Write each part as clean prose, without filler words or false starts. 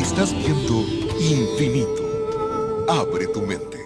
Estás viendo Infinito. Abre tu mente.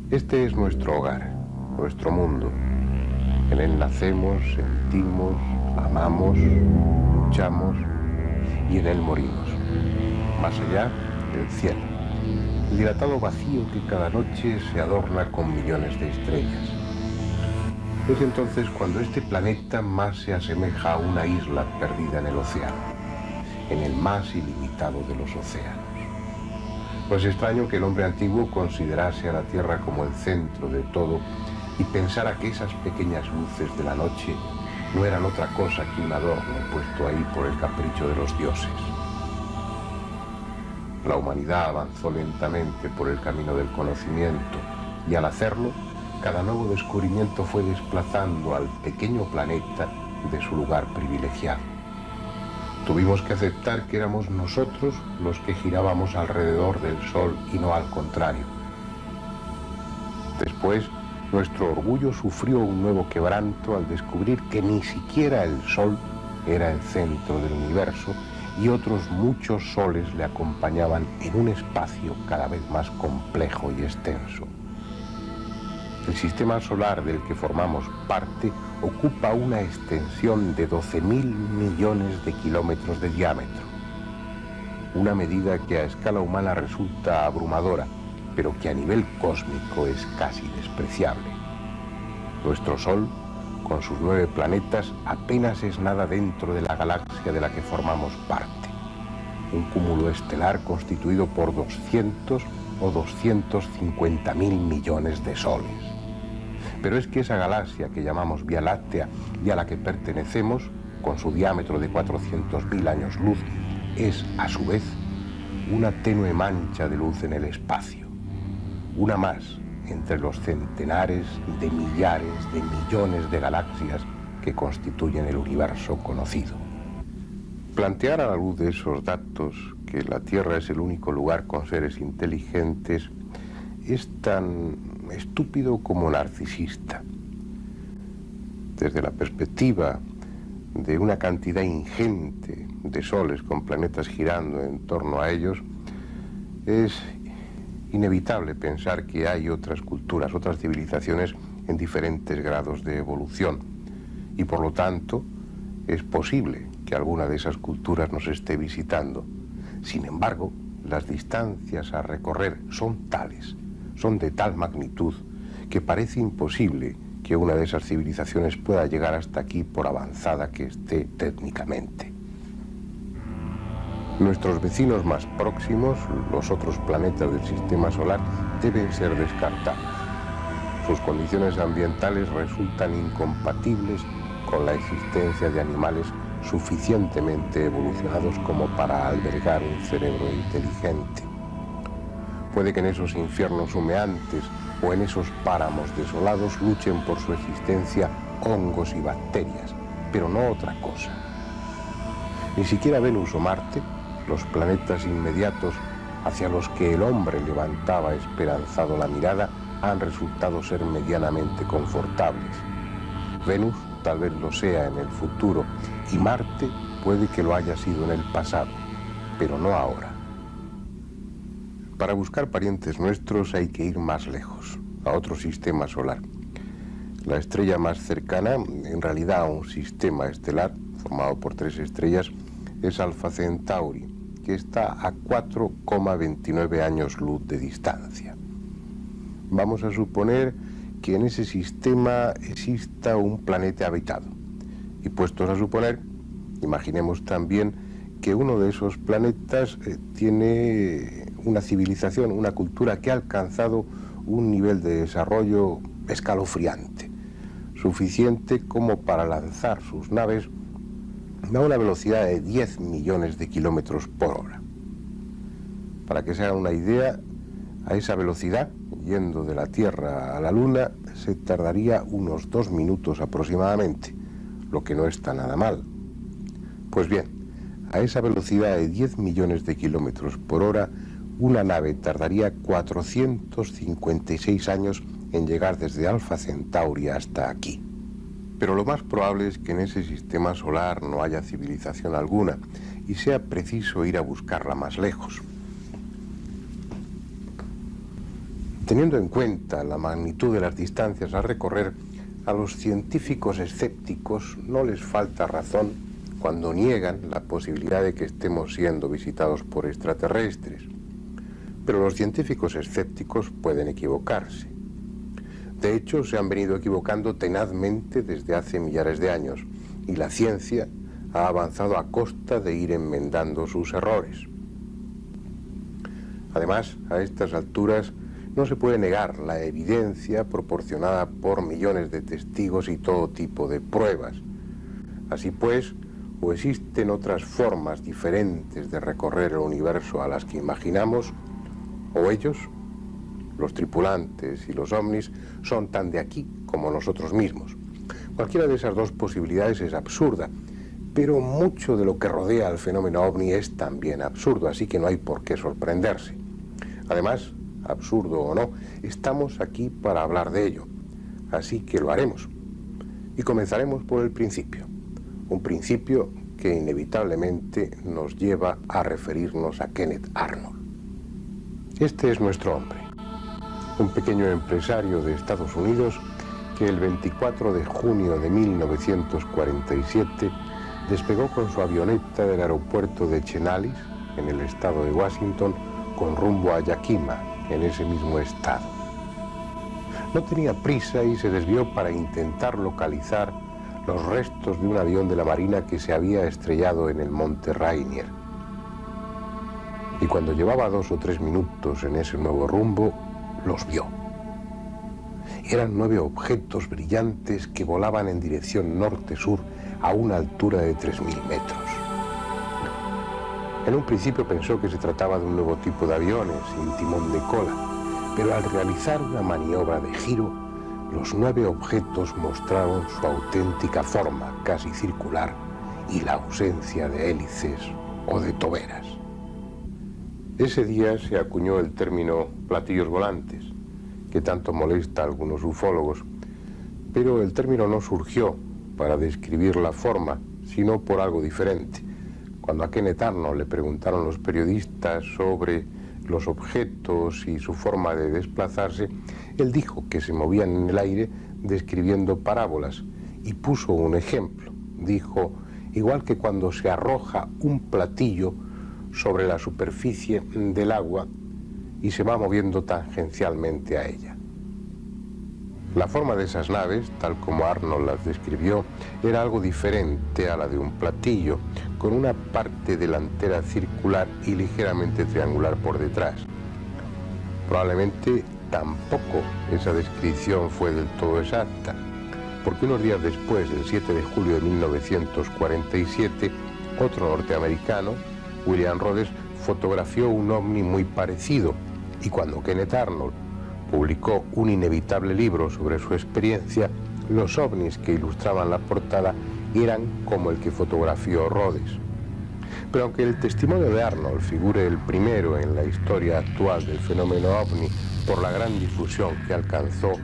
Este es nuestro hogar, nuestro mundo. En él nacemos, sentimos, amamos, luchamos y en él morimos. Más allá, el cielo, el dilatado vacío que cada noche se adorna con millones de estrellas. Es entonces cuando este planeta más se asemeja a una isla perdida en el océano, en el más ilimitado de los océanos. No es extraño que el hombre antiguo considerase a la Tierra como el centro de todo y pensara que esas pequeñas luces de la noche no eran otra cosa que un adorno puesto ahí por el capricho de los dioses. La humanidad avanzó lentamente por el camino del conocimiento y al hacerlo, cada nuevo descubrimiento fue desplazando al pequeño planeta de su lugar privilegiado. Tuvimos que aceptar que éramos nosotros los que girábamos alrededor del Sol y no al contrario. Después, nuestro orgullo sufrió un nuevo quebranto al descubrir que ni siquiera el Sol era el centro del universo y otros muchos soles le acompañaban en un espacio cada vez más complejo y extenso. El sistema solar del que formamos parte ocupa una extensión de 12.000 millones de kilómetros de diámetro. Una medida que a escala humana resulta abrumadora, pero que a nivel cósmico es casi despreciable. Nuestro Sol, con sus 9 planetas, apenas es nada dentro de la galaxia de la que formamos parte. Un cúmulo estelar constituido por 200 o 250.000 millones de soles. Pero es que esa galaxia que llamamos Vía Láctea y a la que pertenecemos, con su diámetro de 400.000 años luz, es, a su vez, una tenue mancha de luz en el espacio. Una más entre los centenares de millares de millones de galaxias que constituyen el universo conocido. Plantear a la luz de esos datos que la Tierra es el único lugar con seres inteligentes es tan estúpido como narcisista. Desde la perspectiva de una cantidad ingente de soles con planetas girando en torno a ellos, es inevitable pensar que hay otras culturas, otras civilizaciones en diferentes grados de evolución y por lo tanto es posible que alguna de esas culturas nos esté visitando. Sin embargo, las distancias a recorrer son tales, son de tal magnitud que parece imposible que una de esas civilizaciones pueda llegar hasta aquí por avanzada que esté técnicamente. Nuestros vecinos más próximos, los otros planetas del sistema solar, deben ser descartados. Sus condiciones ambientales resultan incompatibles con la existencia de animales suficientemente evolucionados como para albergar un cerebro inteligente. Puede que en esos infiernos humeantes o en esos páramos desolados luchen por su existencia hongos y bacterias, pero no otra cosa. Ni siquiera Venus o Marte, los planetas inmediatos hacia los que el hombre levantaba esperanzado la mirada, han resultado ser medianamente confortables. Venus tal vez lo sea en el futuro y Marte puede que lo haya sido en el pasado, pero no ahora. Para buscar parientes nuestros hay que ir más lejos, a otro sistema solar. La estrella más cercana, en realidad a un sistema estelar formado por 3 estrellas, es Alpha Centauri, que está a 4,29 años luz de distancia. Vamos a suponer que en ese sistema exista un planeta habitado. Y puestos a suponer, imaginemos también que uno de esos planetas tiene una civilización, una cultura que ha alcanzado un nivel de desarrollo escalofriante, suficiente como para lanzar sus naves a una velocidad de 10 millones de kilómetros por hora. Para que se hagan una idea, a esa velocidad, yendo de la Tierra a la Luna, se tardaría unos 2 minutos aproximadamente, lo que no está nada mal. Pues bien, a esa velocidad de 10 millones de kilómetros por hora, una nave tardaría 456 años en llegar desde Alfa Centauri hasta aquí. Pero lo más probable es que en ese sistema solar no haya civilización alguna y sea preciso ir a buscarla más lejos. Teniendo en cuenta la magnitud de las distancias a recorrer, a los científicos escépticos no les falta razón cuando niegan la posibilidad de que estemos siendo visitados por extraterrestres. Pero los científicos escépticos pueden equivocarse. De hecho, se han venido equivocando tenazmente desde hace millares de años, y la ciencia ha avanzado a costa de ir enmendando sus errores. Además, a estas alturas no se puede negar la evidencia proporcionada por millones de testigos y todo tipo de pruebas. Así pues, o existen otras formas diferentes de recorrer el universo a las que imaginamos, o ellos, los tripulantes y los ovnis, son tan de aquí como nosotros mismos. Cualquiera de esas dos posibilidades es absurda, pero mucho de lo que rodea al fenómeno ovni es también absurdo, así que no hay por qué sorprenderse. Además, absurdo o no, estamos aquí para hablar de ello, así que lo haremos. Y comenzaremos por el principio, un principio que inevitablemente nos lleva a referirnos a Kenneth Arnold. Este es nuestro hombre, un pequeño empresario de Estados Unidos que el 24 de junio de 1947 despegó con su avioneta del aeropuerto de Chenalis, en el estado de Washington, con rumbo a Yakima, en ese mismo estado. No tenía prisa y se desvió para intentar localizar los restos de un avión de la Marina que se había estrellado en el monte Rainier. Y cuando llevaba 2 o 3 minutos en ese nuevo rumbo, los vio. Eran 9 objetos brillantes que volaban en dirección norte-sur a una altura de 3.000 metros. En un principio pensó que se trataba de un nuevo tipo de aviones sin timón de cola, pero al realizar una maniobra de giro, los 9 objetos mostraron su auténtica forma, casi circular, y la ausencia de hélices o de toberas. Ese día se acuñó el término platillos volantes, que tanto molesta a algunos ufólogos, pero el término no surgió para describir la forma, sino por algo diferente. Cuando a Kenneth Arnold le preguntaron los periodistas sobre los objetos y su forma de desplazarse, él dijo que se movían en el aire describiendo parábolas y puso un ejemplo. Dijo, igual que cuando se arroja un platillo sobre la superficie del agua y se va moviendo tangencialmente a ella. La forma de esas naves, tal como Arnold las describió, era algo diferente a la de un platillo, con una parte delantera circular y ligeramente triangular por detrás. Probablemente tampoco esa descripción fue del todo exacta, porque unos días después, el 7 de julio de 1947, otro norteamericano, William Rhodes, fotografió un ovni muy parecido, y cuando Kenneth Arnold publicó un inevitable libro sobre su experiencia, los ovnis que ilustraban la portada eran como el que fotografió Rhodes. Pero aunque el testimonio de Arnold figure el primero en la historia actual del fenómeno ovni por la gran difusión que alcanzó,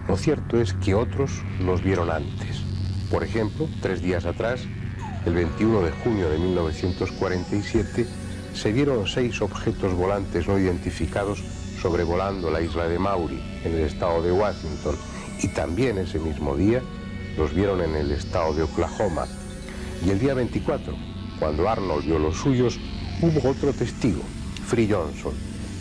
lo cierto es que otros los vieron antes. Por ejemplo, 3 días atrás, el 21 de junio de 1947, se vieron 6 objetos volantes no identificados sobrevolando la isla de Maury, en el estado de Washington, y también ese mismo día los vieron en el estado de Oklahoma. Y el día 24, cuando Arnold vio los suyos, Hubo otro testigo, Free Johnson,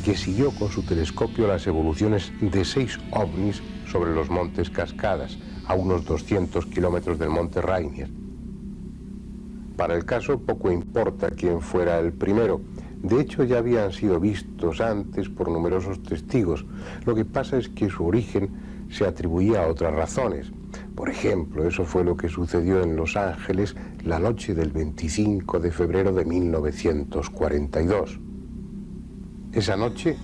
que siguió con su telescopio las evoluciones de 6 ovnis sobre los montes Cascadas, a unos 200 kilómetros del monte Rainier. Para el caso poco importa quién fuera el primero. De hecho, ya habían sido vistos antes por numerosos testigos. Lo que pasa es que su origen se atribuía a otras razones. Por ejemplo, eso fue lo que sucedió en Los Ángeles la noche del 25 de febrero de 1942. Esa noche,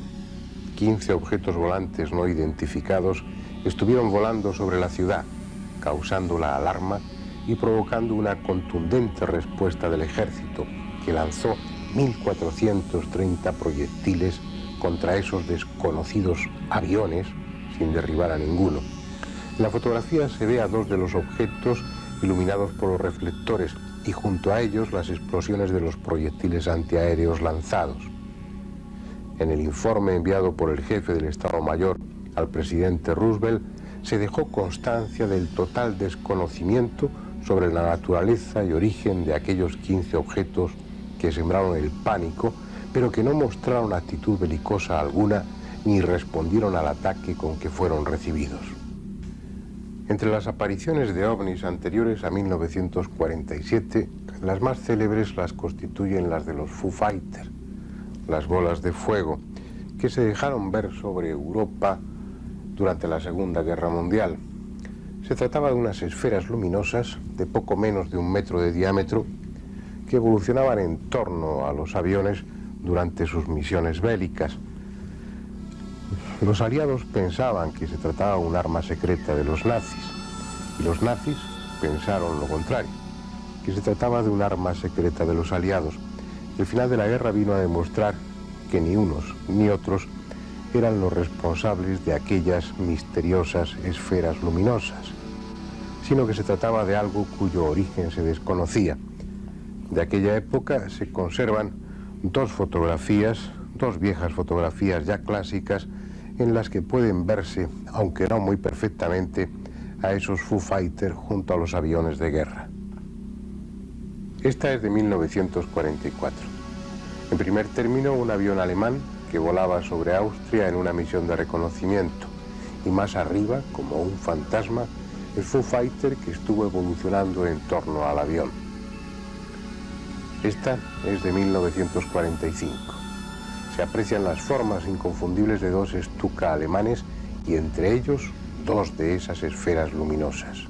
15 objetos volantes no identificados estuvieron volando sobre la ciudad, causando la alarma y provocando una contundente respuesta del ejército, que lanzó 1.430 proyectiles contra esos desconocidos aviones sin derribar a ninguno. En la fotografía se ve a 2 de los objetos iluminados por los reflectores y junto a ellos las explosiones de los proyectiles antiaéreos lanzados. En el informe enviado por el jefe del Estado Mayor al presidente Roosevelt se dejó constancia del total desconocimiento sobre la naturaleza y origen de aquellos 15 objetos que sembraron el pánico, pero que no mostraron actitud belicosa alguna ni respondieron al ataque con que fueron recibidos. Entre las apariciones de ovnis anteriores a 1947, las más célebres las constituyen las de los Foo Fighters, las bolas de fuego, que se dejaron ver sobre Europa durante la Segunda Guerra Mundial. Se trataba de unas esferas luminosas de poco menos de 1 metro de diámetro que evolucionaban en torno a los aviones durante sus misiones bélicas. Los aliados pensaban que se trataba de un arma secreta de los nazis, y los nazis pensaron lo contrario, que se trataba de un arma secreta de los aliados. El final de la guerra vino a demostrar que ni unos ni otros eran los responsables de aquellas misteriosas esferas luminosas, sino que se trataba de algo cuyo origen se desconocía. De aquella época se conservan 2 fotografías, 2 viejas fotografías ya clásicas, en las que pueden verse, aunque no muy perfectamente, a esos Foo Fighters junto a los aviones de guerra. Esta es de 1944. En primer término, un avión alemán que volaba sobre Austria en una misión de reconocimiento, y más arriba, como un fantasma, el Foo Fighter que estuvo evolucionando en torno al avión. Esta es de 1945. Se aprecian las formas inconfundibles de 2 Stuka alemanes y entre ellos 2 de esas esferas luminosas.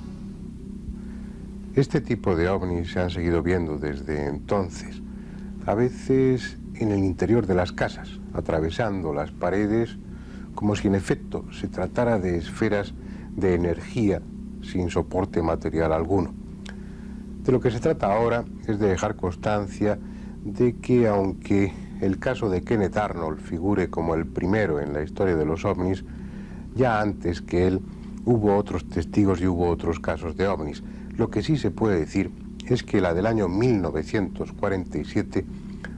Este tipo de ovnis se han seguido viendo desde entonces, a veces en el interior de las casas, atravesando las paredes, como si en efecto se tratara de esferas de energía sin soporte material alguno. De lo que se trata ahora es de dejar constancia de que, aunque el caso de Kenneth Arnold figure como el primero en la historia de los ovnis, ya antes que él hubo otros testigos y hubo otros casos de ovnis. Lo que sí se puede decir es que la del año 1947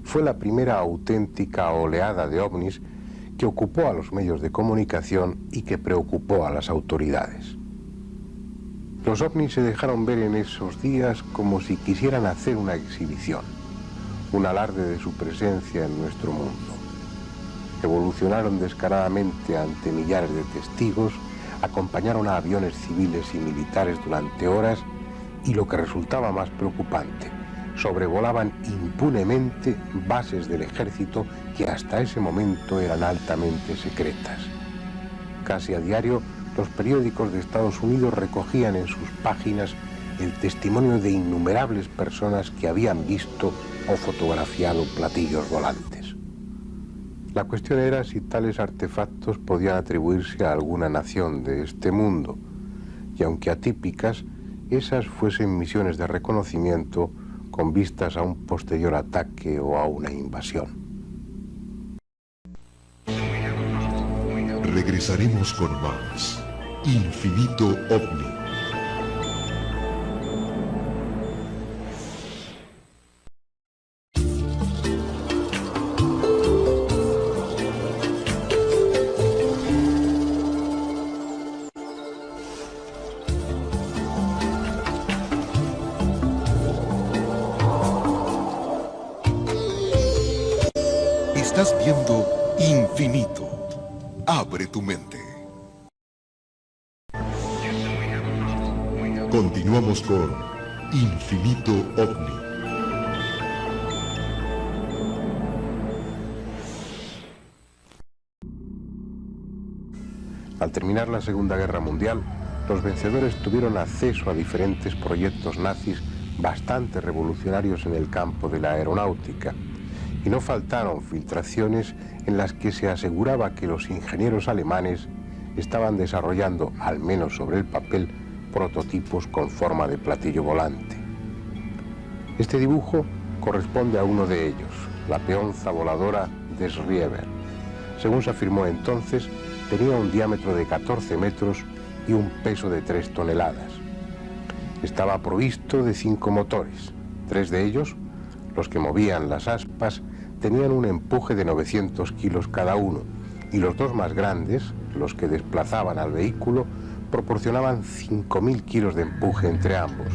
fue la primera auténtica oleada de ovnis que ocupó a los medios de comunicación y que preocupó a las autoridades. Los ovnis se dejaron ver en esos días como si quisieran hacer una exhibición, un alarde de su presencia en nuestro mundo. Evolucionaron descaradamente ante millares de testigos, acompañaron a aviones civiles y militares durante horas y, lo que resultaba más preocupante, sobrevolaban impunemente bases del ejército que hasta ese momento eran altamente secretas. Casi a diario, los periódicos de Estados Unidos recogían en sus páginas el testimonio de innumerables personas que habían visto o fotografiado platillos volantes. La cuestión era si tales artefactos podían atribuirse a alguna nación de este mundo, y aunque atípicas, esas fuesen misiones de reconocimiento con vistas a un posterior ataque o a una invasión. Regresaremos con más Infinito OVNI. Estás viendo Infinito. Abre tu mente. Continuamos con Infinito OVNI. Al terminar la Segunda Guerra Mundial, los vencedores tuvieron acceso a diferentes proyectos nazis bastante revolucionarios en el campo de la aeronáutica, y no faltaron filtraciones en las que se aseguraba que los ingenieros alemanes estaban desarrollando, al menos sobre el papel, prototipos con forma de platillo volante. Este dibujo corresponde a uno de ellos, la peonza voladora Des Rieber. Según se afirmó entonces, tenía un diámetro de 14 metros y un peso de 3 toneladas. Estaba provisto de 5 motores. 3 de ellos, los que movían las aspas, tenían un empuje de 900 kilos cada uno, y los 2 más grandes, los que desplazaban al vehículo, proporcionaban 5.000 kilos de empuje entre ambos.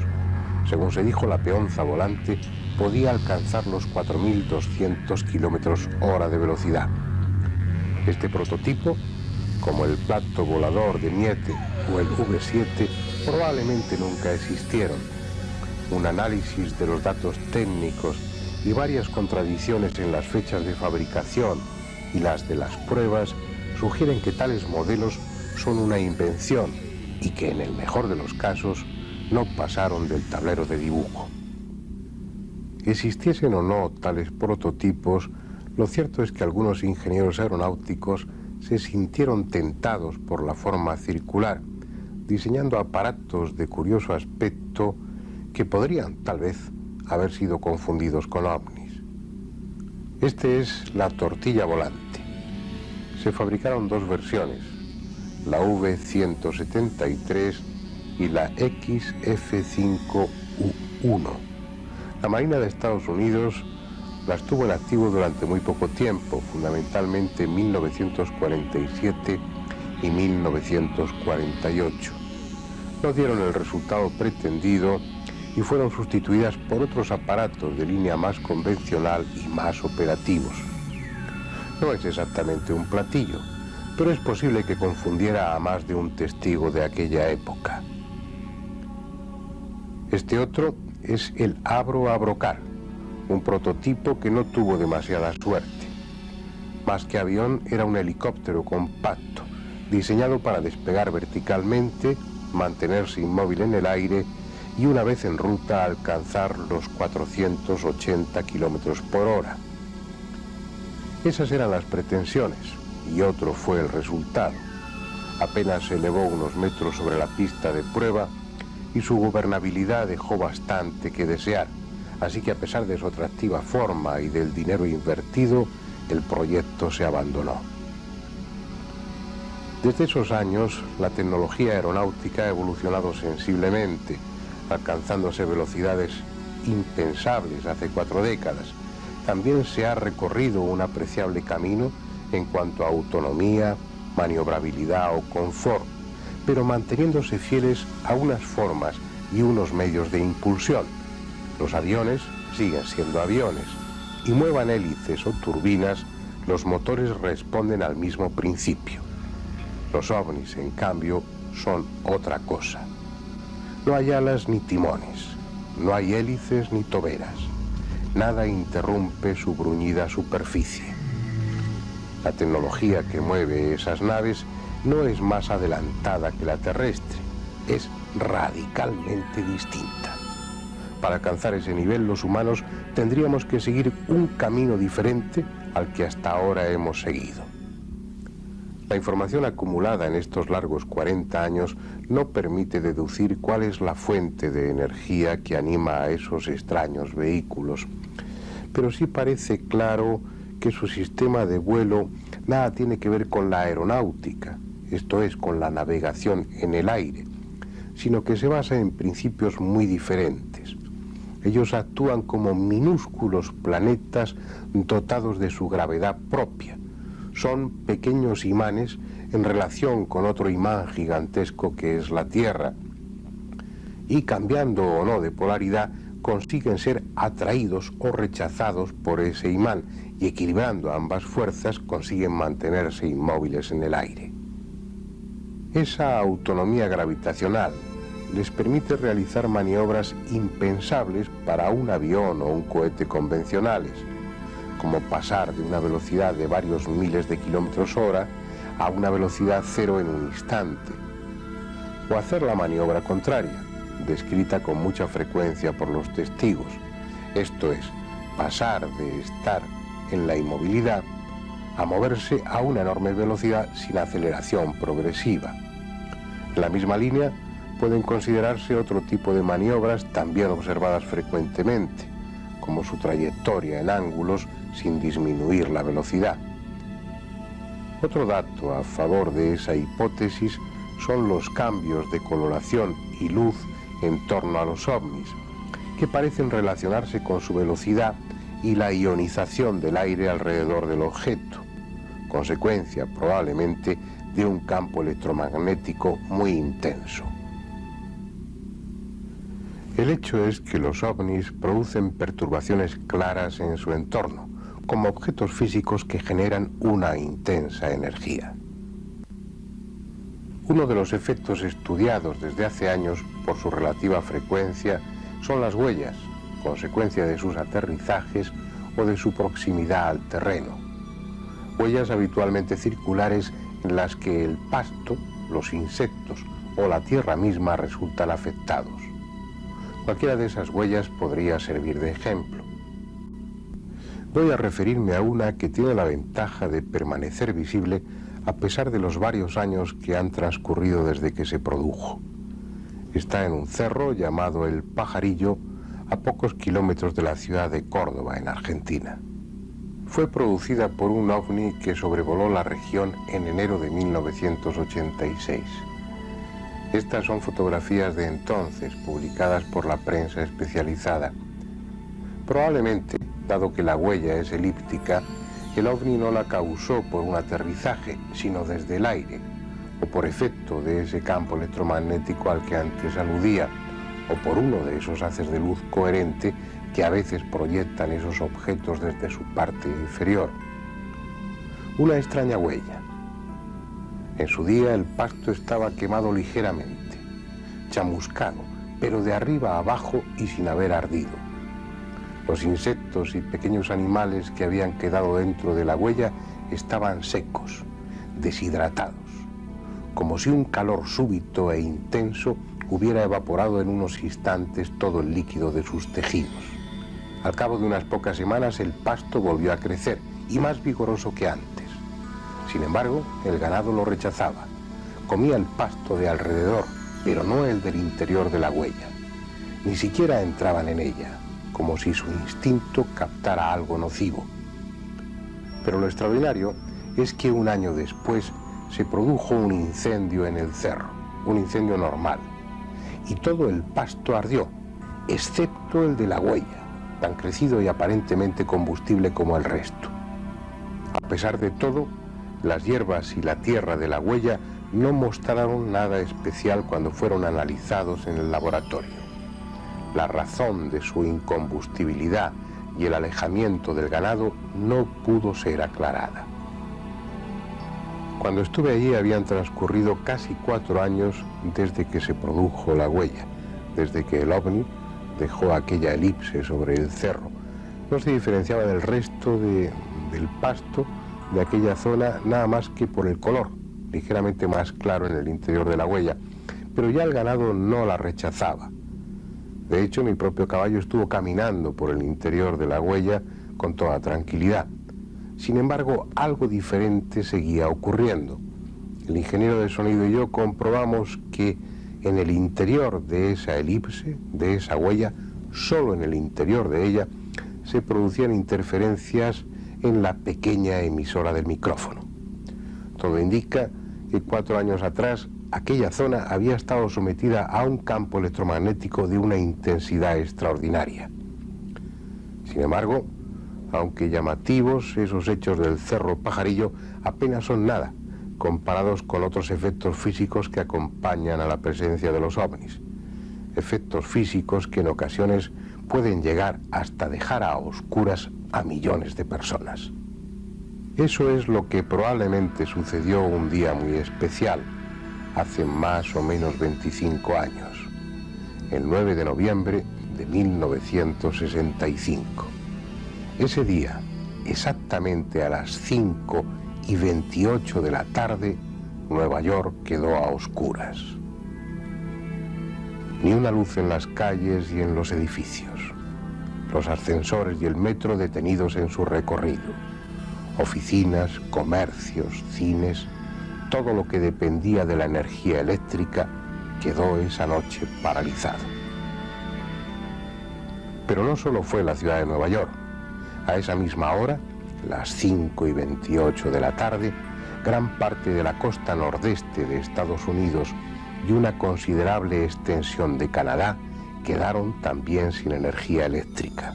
Según se dijo, la peonza volante podía alcanzar los 4.200 kilómetros hora de velocidad. Este prototipo, como el plato volador de Miete o el V7, probablemente nunca existieron. Un análisis de los datos técnicos y varias contradicciones en las fechas de fabricación y las de las pruebas sugieren que tales modelos son una invención y que en el mejor de los casos no pasaron del tablero de dibujo. Existiesen o no tales prototipos, lo cierto es que algunos ingenieros aeronáuticos se sintieron tentados por la forma circular, diseñando aparatos de curioso aspecto que podrían, tal vez, haber sido confundidos con ovnis. Este es la tortilla volante. Se fabricaron 2 versiones, la V173 y la XF5U1. La Marina de Estados Unidos las tuvo en activo durante muy poco tiempo, fundamentalmente en 1947 y 1948. No dieron el resultado pretendido y fueron sustituidas por otros aparatos de línea más convencional y más operativos. No es exactamente un platillo, pero es posible que confundiera a más de un testigo de aquella época. Este otro es el Abro-Abrocar, un prototipo que no tuvo demasiada suerte. Más que avión, era un helicóptero compacto, diseñado para despegar verticalmente, mantenerse inmóvil en el aire y una vez en ruta alcanzar los 480 kilómetros por hora. Esas eran las pretensiones y otro fue el resultado. Apenas se elevó unos metros sobre la pista de prueba y su gobernabilidad dejó bastante que desear. Así que a pesar de su atractiva forma y del dinero invertido, el proyecto se abandonó. Desde esos años, la tecnología aeronáutica ha evolucionado sensiblemente, alcanzándose velocidades impensables hace 4 décadas. También se ha recorrido un apreciable camino en cuanto a autonomía, maniobrabilidad o confort, pero manteniéndose fieles a unas formas y unos medios de impulsión. Los aviones siguen siendo aviones, y muevan hélices o turbinas, los motores responden al mismo principio. Los ovnis, en cambio, son otra cosa. No hay alas ni timones, no hay hélices ni toberas. Nada interrumpe su bruñida superficie. La tecnología que mueve esas naves no es más adelantada que la terrestre, es radicalmente distinta. Para alcanzar ese nivel, los humanos tendríamos que seguir un camino diferente al que hasta ahora hemos seguido. La información acumulada en estos largos 40 años no permite deducir cuál es la fuente de energía que anima a esos extraños vehículos, pero sí parece claro que su sistema de vuelo nada tiene que ver con la aeronáutica, esto es, con la navegación en el aire, sino que se basa en principios muy diferentes. Ellos actúan como minúsculos planetas dotados de su gravedad propia. Son pequeños imanes en relación con otro imán gigantesco que es la Tierra. Y cambiando o no de polaridad, consiguen ser atraídos o rechazados por ese imán y equilibrando ambas fuerzas consiguen mantenerse inmóviles en el aire. Esa autonomía gravitacional les permite realizar maniobras impensables para un avión o un cohete convencionales, como pasar de una velocidad de varios miles de kilómetros hora a una velocidad cero en un instante, o hacer la maniobra contraria, descrita con mucha frecuencia por los testigos, esto es, pasar de estar en la inmovilidad a moverse a una enorme velocidad sin aceleración progresiva. En la misma línea pueden considerarse otro tipo de maniobras también observadas frecuentemente, como su trayectoria en ángulos sin disminuir la velocidad. Otro dato a favor de esa hipótesis son los cambios de coloración y luz en torno a los ovnis, que parecen relacionarse con su velocidad y la ionización del aire alrededor del objeto, consecuencia probablemente de un campo electromagnético muy intenso. El hecho es que los ovnis producen perturbaciones claras en su entorno, como objetos físicos que generan una intensa energía. Uno de los efectos estudiados desde hace años por su relativa frecuencia son las huellas, consecuencia de sus aterrizajes o de su proximidad al terreno. Huellas habitualmente circulares en las que el pasto, los insectos o la tierra misma resultan afectados. Cualquiera de esas huellas podría servir de ejemplo. Voy a referirme a una que tiene la ventaja de permanecer visible a pesar de los varios años que han transcurrido desde que se produjo. Está en un cerro llamado El Pajarillo, a pocos kilómetros de la ciudad de Córdoba, en Argentina. Fue producida por un ovni que sobrevoló la región en enero de 1986. Estas son fotografías de entonces, publicadas por la prensa especializada. Probablemente, dado que la huella es elíptica, el ovni no la causó por un aterrizaje, sino desde el aire, o por efecto de ese campo electromagnético al que antes aludía, o por uno de esos haces de luz coherente que a veces proyectan esos objetos desde su parte inferior. Una extraña huella. En su día el pasto estaba quemado ligeramente, chamuscado, pero de arriba a abajo y sin haber ardido. Los insectos y pequeños animales que habían quedado dentro de la huella estaban secos, deshidratados, como si un calor súbito e intenso hubiera evaporado en unos instantes todo el líquido de sus tejidos. Al cabo de unas pocas semanas el pasto volvió a crecer y más vigoroso que antes. Sin embargo, el ganado lo rechazaba. Comía el pasto de alrededor, pero no el del interior de la huella. Ni siquiera entraban en ella, como si su instinto captara algo nocivo. Pero lo extraordinario es que un año después se produjo un incendio en el cerro, un incendio normal, y todo el pasto ardió, excepto el de la huella, tan crecido y aparentemente combustible como el resto. A pesar de todo, las hierbas y la tierra de la huella no mostraron nada especial cuando fueron analizados en el laboratorio. La razón de su incombustibilidad y el alejamiento del ganado no pudo ser aclarada. Cuando estuve allí habían transcurrido casi 4 años desde que se produjo la huella, desde que el ovni dejó aquella elipse sobre el cerro. No se diferenciaba del resto del pasto de aquella zona nada más que por el color, ligeramente más claro en el interior de la huella, pero ya el ganado no la rechazaba. De hecho, mi propio caballo estuvo caminando por el interior de la huella con toda tranquilidad. Sin embargo, algo diferente seguía ocurriendo. El ingeniero de sonido y yo comprobamos que en el interior de esa elipse, de esa huella, solo en el interior de ella, se producían interferencias en la pequeña emisora del micrófono. Todo indica que 4 años atrás aquella zona había estado sometida a un campo electromagnético de una intensidad extraordinaria. Sin embargo, aunque llamativos, esos hechos del Cerro Pajarillo apenas son nada comparados con otros efectos físicos que acompañan a la presencia de los ovnis. Efectos físicos que en ocasiones pueden llegar hasta dejar a oscuras a millones de personas. Eso es lo que probablemente sucedió un día muy especial, hace más o menos 25 años, el 9 de noviembre de 1965. Ese día, exactamente a las 5:28 de la tarde, Nueva York quedó a oscuras. Ni una luz en las calles y en los edificios. Los ascensores y el metro detenidos en su recorrido. Oficinas, comercios, cines, todo lo que dependía de la energía eléctrica quedó esa noche paralizado. Pero no solo fue la ciudad de Nueva York. A esa misma hora, las 5:28 de la tarde, gran parte de la costa nordeste de Estados Unidos y una considerable extensión de Canadá quedaron también sin energía eléctrica.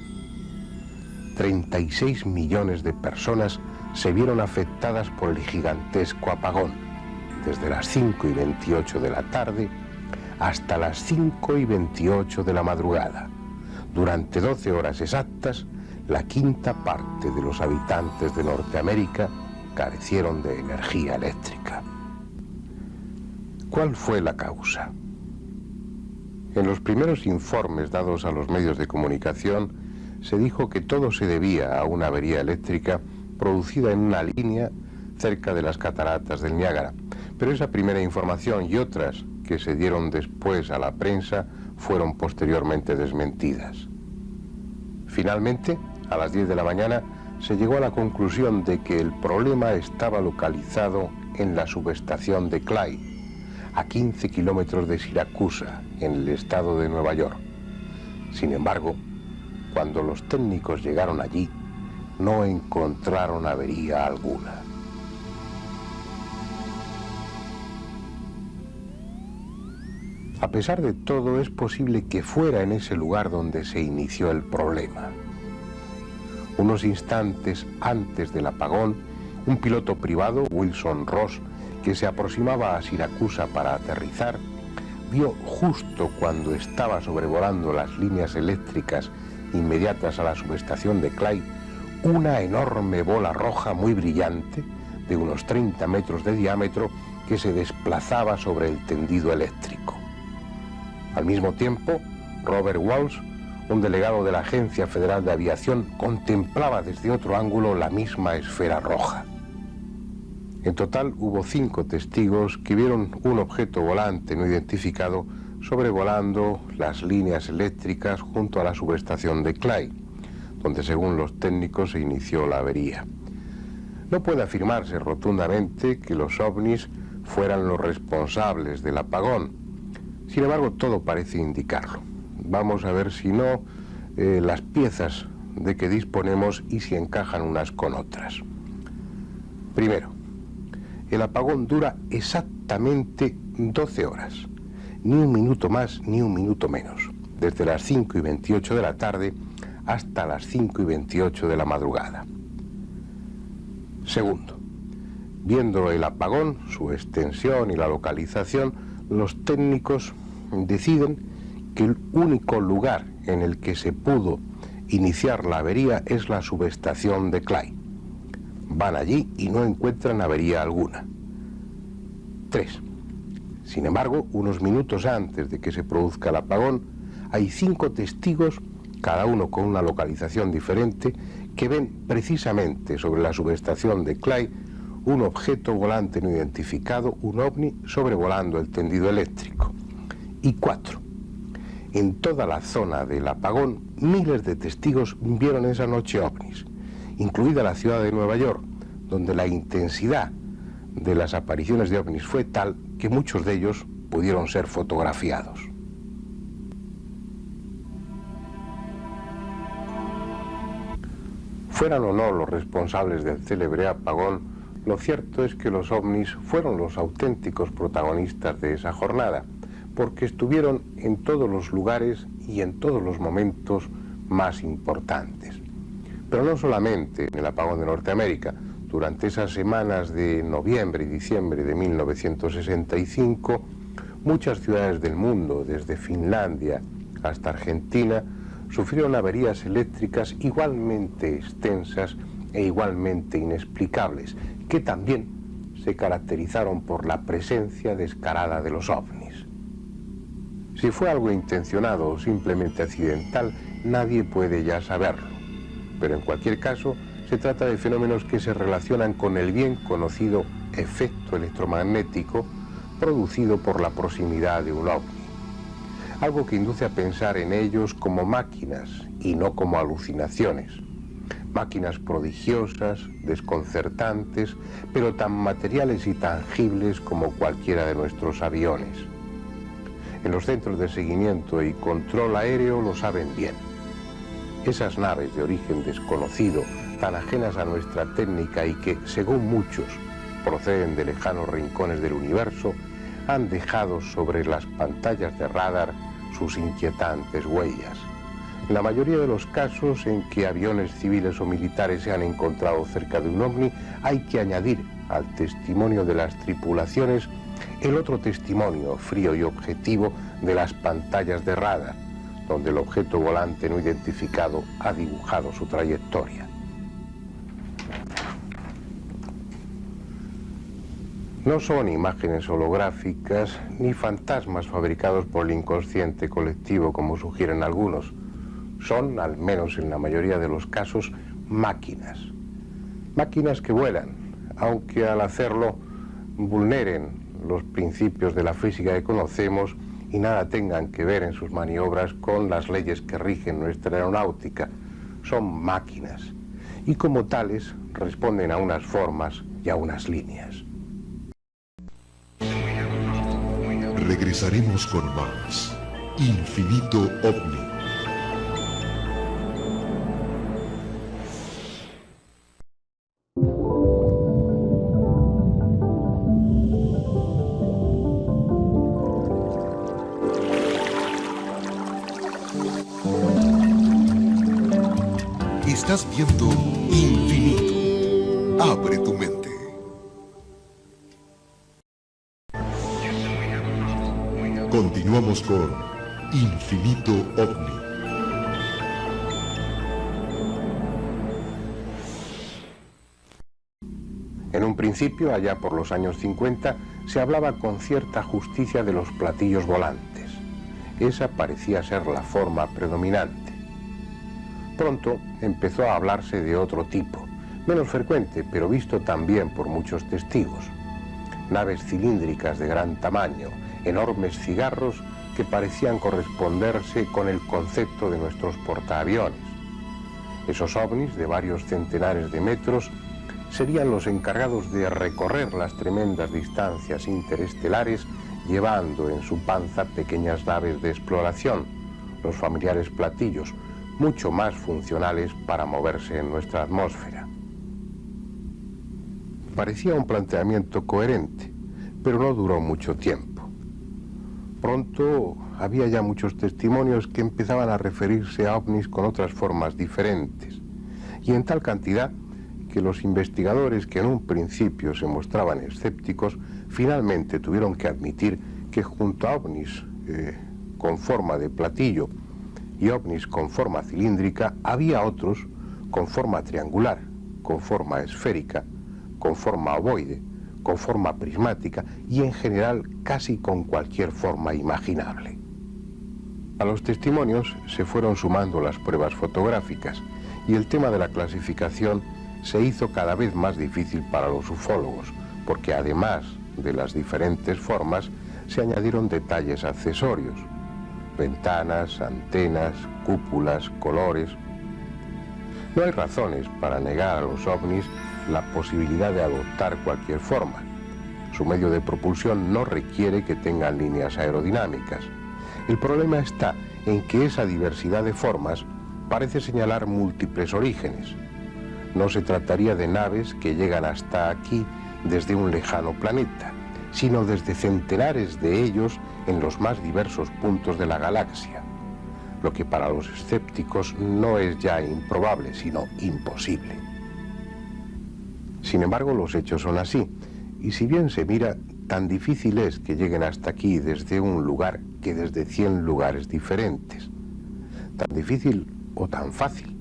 36 millones de personas se vieron afectadas por el gigantesco apagón, desde las 5:28 de la tarde hasta las 5:28 de la madrugada. Durante 12 horas exactas, la quinta parte de los habitantes de Norteamérica carecieron de energía eléctrica. ¿Cuál fue la causa? En los primeros informes dados a los medios de comunicación se dijo que todo se debía a una avería eléctrica producida en una línea cerca de las cataratas del Niágara, pero esa primera información y otras que se dieron después a la prensa fueron posteriormente desmentidas. Finalmente, a las 10 de la mañana, se llegó a la conclusión de que el problema estaba localizado en la subestación de Clyde, a 15 kilómetros de Siracusa, en el estado de Nueva York. Sin embargo, cuando los técnicos llegaron allí, no encontraron avería alguna. A pesar de todo, es posible que fuera en ese lugar donde se inició el problema. Unos instantes antes del apagón, un piloto privado, Wilson Ross, que se aproximaba a Siracusa para aterrizar, vio justo cuando estaba sobrevolando las líneas eléctricas inmediatas a la subestación de Clyde, una enorme bola roja muy brillante, de unos 30 metros de diámetro, que se desplazaba sobre el tendido eléctrico. Al mismo tiempo, Robert Walsh, un delegado de la Agencia Federal de Aviación, contemplaba desde otro ángulo la misma esfera roja. En total hubo 5 testigos que vieron un objeto volante no identificado sobrevolando las líneas eléctricas junto a la subestación de Clyde, donde según los técnicos se inició la avería. No puede afirmarse rotundamente que los ovnis fueran los responsables del apagón. Sin embargo, todo parece indicarlo. Vamos a ver si no las piezas de que disponemos y si encajan unas con otras. Primero, el apagón dura exactamente 12 horas, ni un minuto más ni un minuto menos, desde las 5:28 de la tarde hasta las 5:28 de la madrugada. Segundo, viendo el apagón, su extensión y la localización, los técnicos deciden que el único lugar en el que se pudo iniciar la avería es la subestación de Clyde. Van allí y no encuentran avería alguna. 3. Sin embargo, unos minutos antes de que se produzca el apagón, hay 5 testigos, cada uno con una localización diferente, que ven precisamente sobre la subestación de Clyde un objeto volante no identificado, un ovni, sobrevolando el tendido eléctrico. Y 4. En toda la zona del apagón, miles de testigos vieron esa noche ovnis, incluida la ciudad de Nueva York, donde la intensidad de las apariciones de ovnis fue tal que muchos de ellos pudieron ser fotografiados. Fueran o no los responsables del célebre apagón, lo cierto es que los ovnis fueron los auténticos protagonistas de esa jornada, porque estuvieron en todos los lugares y en todos los momentos más importantes. Pero no solamente en el apagón de Norteamérica. Durante esas semanas de noviembre y diciembre de 1965, muchas ciudades del mundo, desde Finlandia hasta Argentina, sufrieron averías eléctricas igualmente extensas e igualmente inexplicables, que también se caracterizaron por la presencia descarada de los ovnis. Si fue algo intencionado o simplemente accidental, nadie puede ya saberlo, pero en cualquier caso se trata de fenómenos que se relacionan con el bien conocido efecto electromagnético producido por la proximidad de un ovni, algo que induce a pensar en ellos como máquinas y no como alucinaciones. Máquinas prodigiosas, desconcertantes, pero tan materiales y tangibles como cualquiera de nuestros aviones. En los centros de seguimiento y control aéreo lo saben bien. Esas naves de origen desconocido, tan ajenas a nuestra técnica y que, según muchos, proceden de lejanos rincones del universo, han dejado sobre las pantallas de radar sus inquietantes huellas. En la mayoría de los casos en que aviones civiles o militares se han encontrado cerca de un ovni, hay que añadir al testimonio de las tripulaciones el otro testimonio frío y objetivo de las pantallas de radar, donde el objeto volante no identificado ha dibujado su trayectoria. No son imágenes holográficas ni fantasmas fabricados por el inconsciente colectivo, como sugieren algunos. Son, al menos en la mayoría de los casos, máquinas. Máquinas que vuelan, aunque al hacerlo vulneren los principios de la física que conocemos y nada tengan que ver en sus maniobras con las leyes que rigen nuestra aeronáutica. Son máquinas y como tales responden a unas formas y a unas líneas. Regresaremos con más Infinito OVNI. Estás viendo Infinito. Abre tu mente. Continuamos con Infinito OVNI. En un principio, allá por los años 50, se hablaba con cierta justicia de los platillos volantes. Esa parecía ser la forma predominante. Pronto empezó a hablarse de otro tipo, menos frecuente, pero visto también por muchos testigos. Naves cilíndricas de gran tamaño, enormes cigarros que parecían corresponderse con el concepto de nuestros portaaviones. Esos ovnis de varios centenares de metros serían los encargados de recorrer las tremendas distancias interestelares, llevando en su panza pequeñas naves de exploración, los familiares platillos, mucho más funcionales para moverse en nuestra atmósfera. Parecía un planteamiento coherente, pero no duró mucho tiempo. Pronto había ya muchos testimonios que empezaban a referirse a ovnis con otras formas diferentes, y en tal cantidad que los investigadores que en un principio se mostraban escépticos, finalmente tuvieron que admitir que junto a ovnis con forma de platillo y ovnis con forma cilíndrica, había otros con forma triangular, con forma esférica, con forma ovoide, con forma prismática y en general casi con cualquier forma imaginable. A los testimonios se fueron sumando las pruebas fotográficas y el tema de la clasificación se hizo cada vez más difícil para los ufólogos, porque además de las diferentes formas se añadieron detalles accesorios: ventanas, antenas, cúpulas, colores. No hay razones para negar a los ovnis la posibilidad de adoptar cualquier forma. Su medio de propulsión no requiere que tengan líneas aerodinámicas. El problema está en que esa diversidad de formas parece señalar múltiples orígenes. No se trataría de naves que llegan hasta aquí desde un lejano planeta, sino desde centenares de ellos en los más diversos puntos de la galaxia, lo que para los escépticos no es ya improbable, sino imposible. Sin embargo, los hechos son así, y si bien se mira, tan difícil es que lleguen hasta aquí desde un lugar que desde 100 lugares diferentes. tan difícil o tan fácil.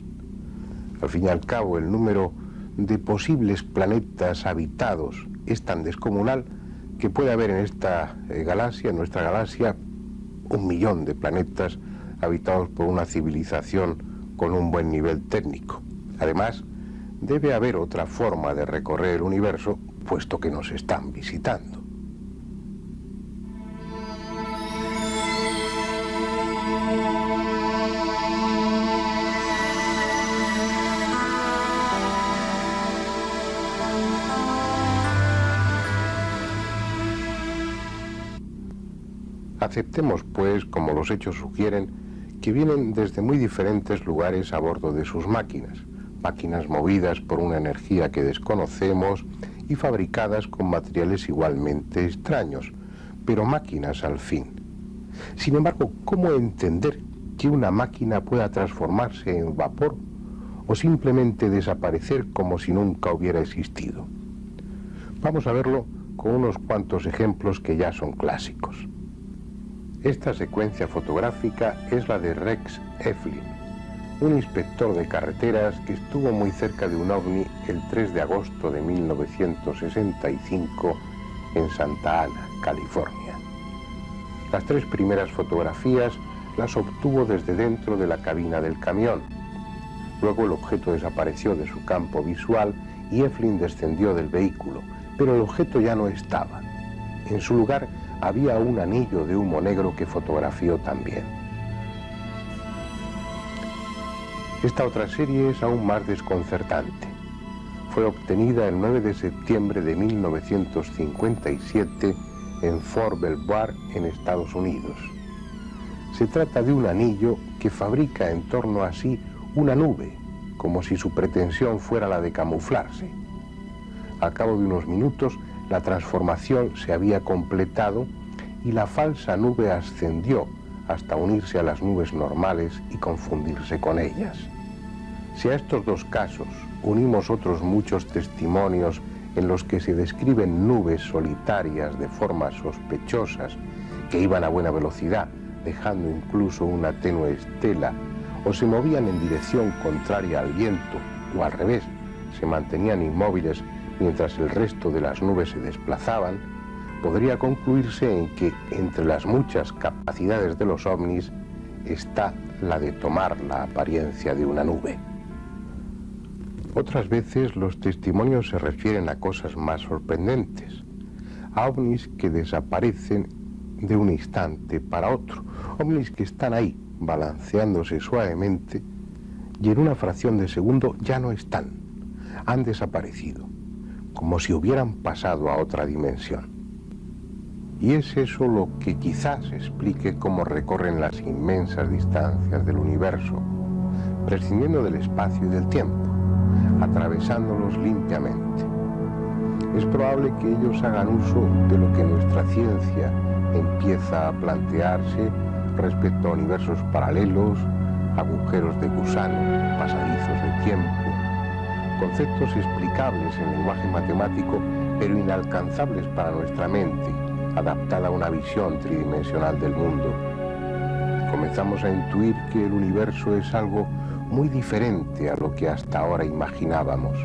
Al fin y al cabo, el número de posibles planetas habitados es tan descomunal que puede haber en esta galaxia, en nuestra galaxia, 1 millón de planetas habitados por una civilización con un buen nivel técnico. Además, debe haber otra forma de recorrer el universo, puesto que nos están visitando. Aceptemos, pues, como los hechos sugieren, que vienen desde muy diferentes lugares a bordo de sus máquinas movidas por una energía que desconocemos y fabricadas con materiales igualmente extraños, pero máquinas al fin. Sin embargo, ¿cómo entender que una máquina pueda transformarse en vapor o simplemente desaparecer como si nunca hubiera existido? Vamos a verlo con unos cuantos ejemplos que ya son clásicos. Esta secuencia fotográfica es la de Rex Eflin, un inspector de carreteras que estuvo muy cerca de un ovni el 3 de agosto de 1965 en Santa Ana, California. Las 3 primeras fotografías las obtuvo desde dentro de la cabina del camión. Luego el objeto desapareció de su campo visual y Eflin descendió del vehículo, pero el objeto ya no estaba. En su lugar había un anillo de humo negro que fotografió también. Esta otra serie es aún más desconcertante. Fue obtenida el 9 de septiembre de 1957 en Fort Belvoir, en Estados Unidos. Se trata de un anillo que fabrica en torno a sí una nube, como si su pretensión fuera la de camuflarse. Al cabo de unos minutos, la transformación se había completado y la falsa nube ascendió hasta unirse a las nubes normales y confundirse con ellas. Si a estos 2 casos unimos otros muchos testimonios en los que se describen nubes solitarias de formas sospechosas que iban a buena velocidad, dejando incluso una tenue estela, o se movían en dirección contraria al viento, o al revés, se mantenían inmóviles mientras el resto de las nubes se desplazaban, podría concluirse en que entre las muchas capacidades de los ovnis está la de tomar la apariencia de una nube. Otras veces los testimonios se refieren a cosas más sorprendentes, a ovnis que desaparecen de un instante para otro, ovnis que están ahí, balanceándose suavemente, y en una fracción de segundo ya no están, han desaparecido, como si hubieran pasado a otra dimensión. Y es eso lo que quizás explique cómo recorren las inmensas distancias del universo, prescindiendo del espacio y del tiempo, atravesándolos limpiamente. Es probable que ellos hagan uso de lo que nuestra ciencia empieza a plantearse respecto a universos paralelos, agujeros de gusano, pasadizos de tiempo, conceptos explicables en lenguaje matemático, pero inalcanzables para nuestra mente, adaptada a una visión tridimensional del mundo. Comenzamos a intuir que el universo es algo muy diferente a lo que hasta ahora imaginábamos,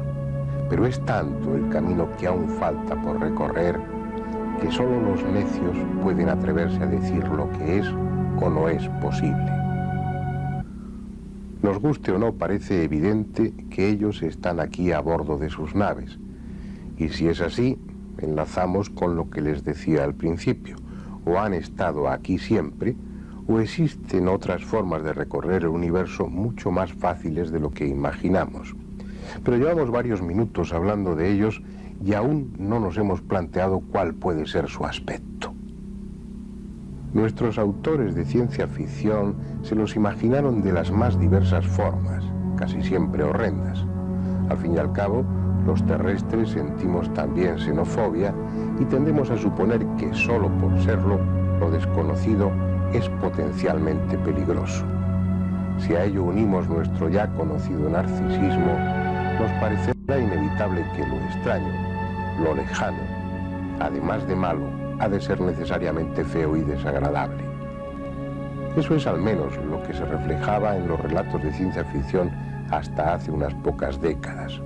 pero es tanto el camino que aún falta por recorrer que solo los necios pueden atreverse a decir lo que es o no es posible. Nos guste o no, parece evidente que ellos están aquí a bordo de sus naves, y si es así, enlazamos con lo que les decía al principio: o han estado aquí siempre, o existen otras formas de recorrer el universo mucho más fáciles de lo que imaginamos. Pero llevamos varios minutos hablando de ellos y aún no nos hemos planteado cuál puede ser su aspecto. Nuestros autores de ciencia ficción se los imaginaron de las más diversas formas, casi siempre horrendas. Al fin y al cabo, los terrestres sentimos también xenofobia y tendemos a suponer que solo por serlo, lo desconocido es potencialmente peligroso. Si a ello unimos nuestro ya conocido narcisismo, nos parecerá inevitable que lo extraño, lo lejano, además de malo, ha de ser necesariamente feo y desagradable. Eso es al menos lo que se reflejaba en los relatos de ciencia ficción hasta hace unas pocas décadas.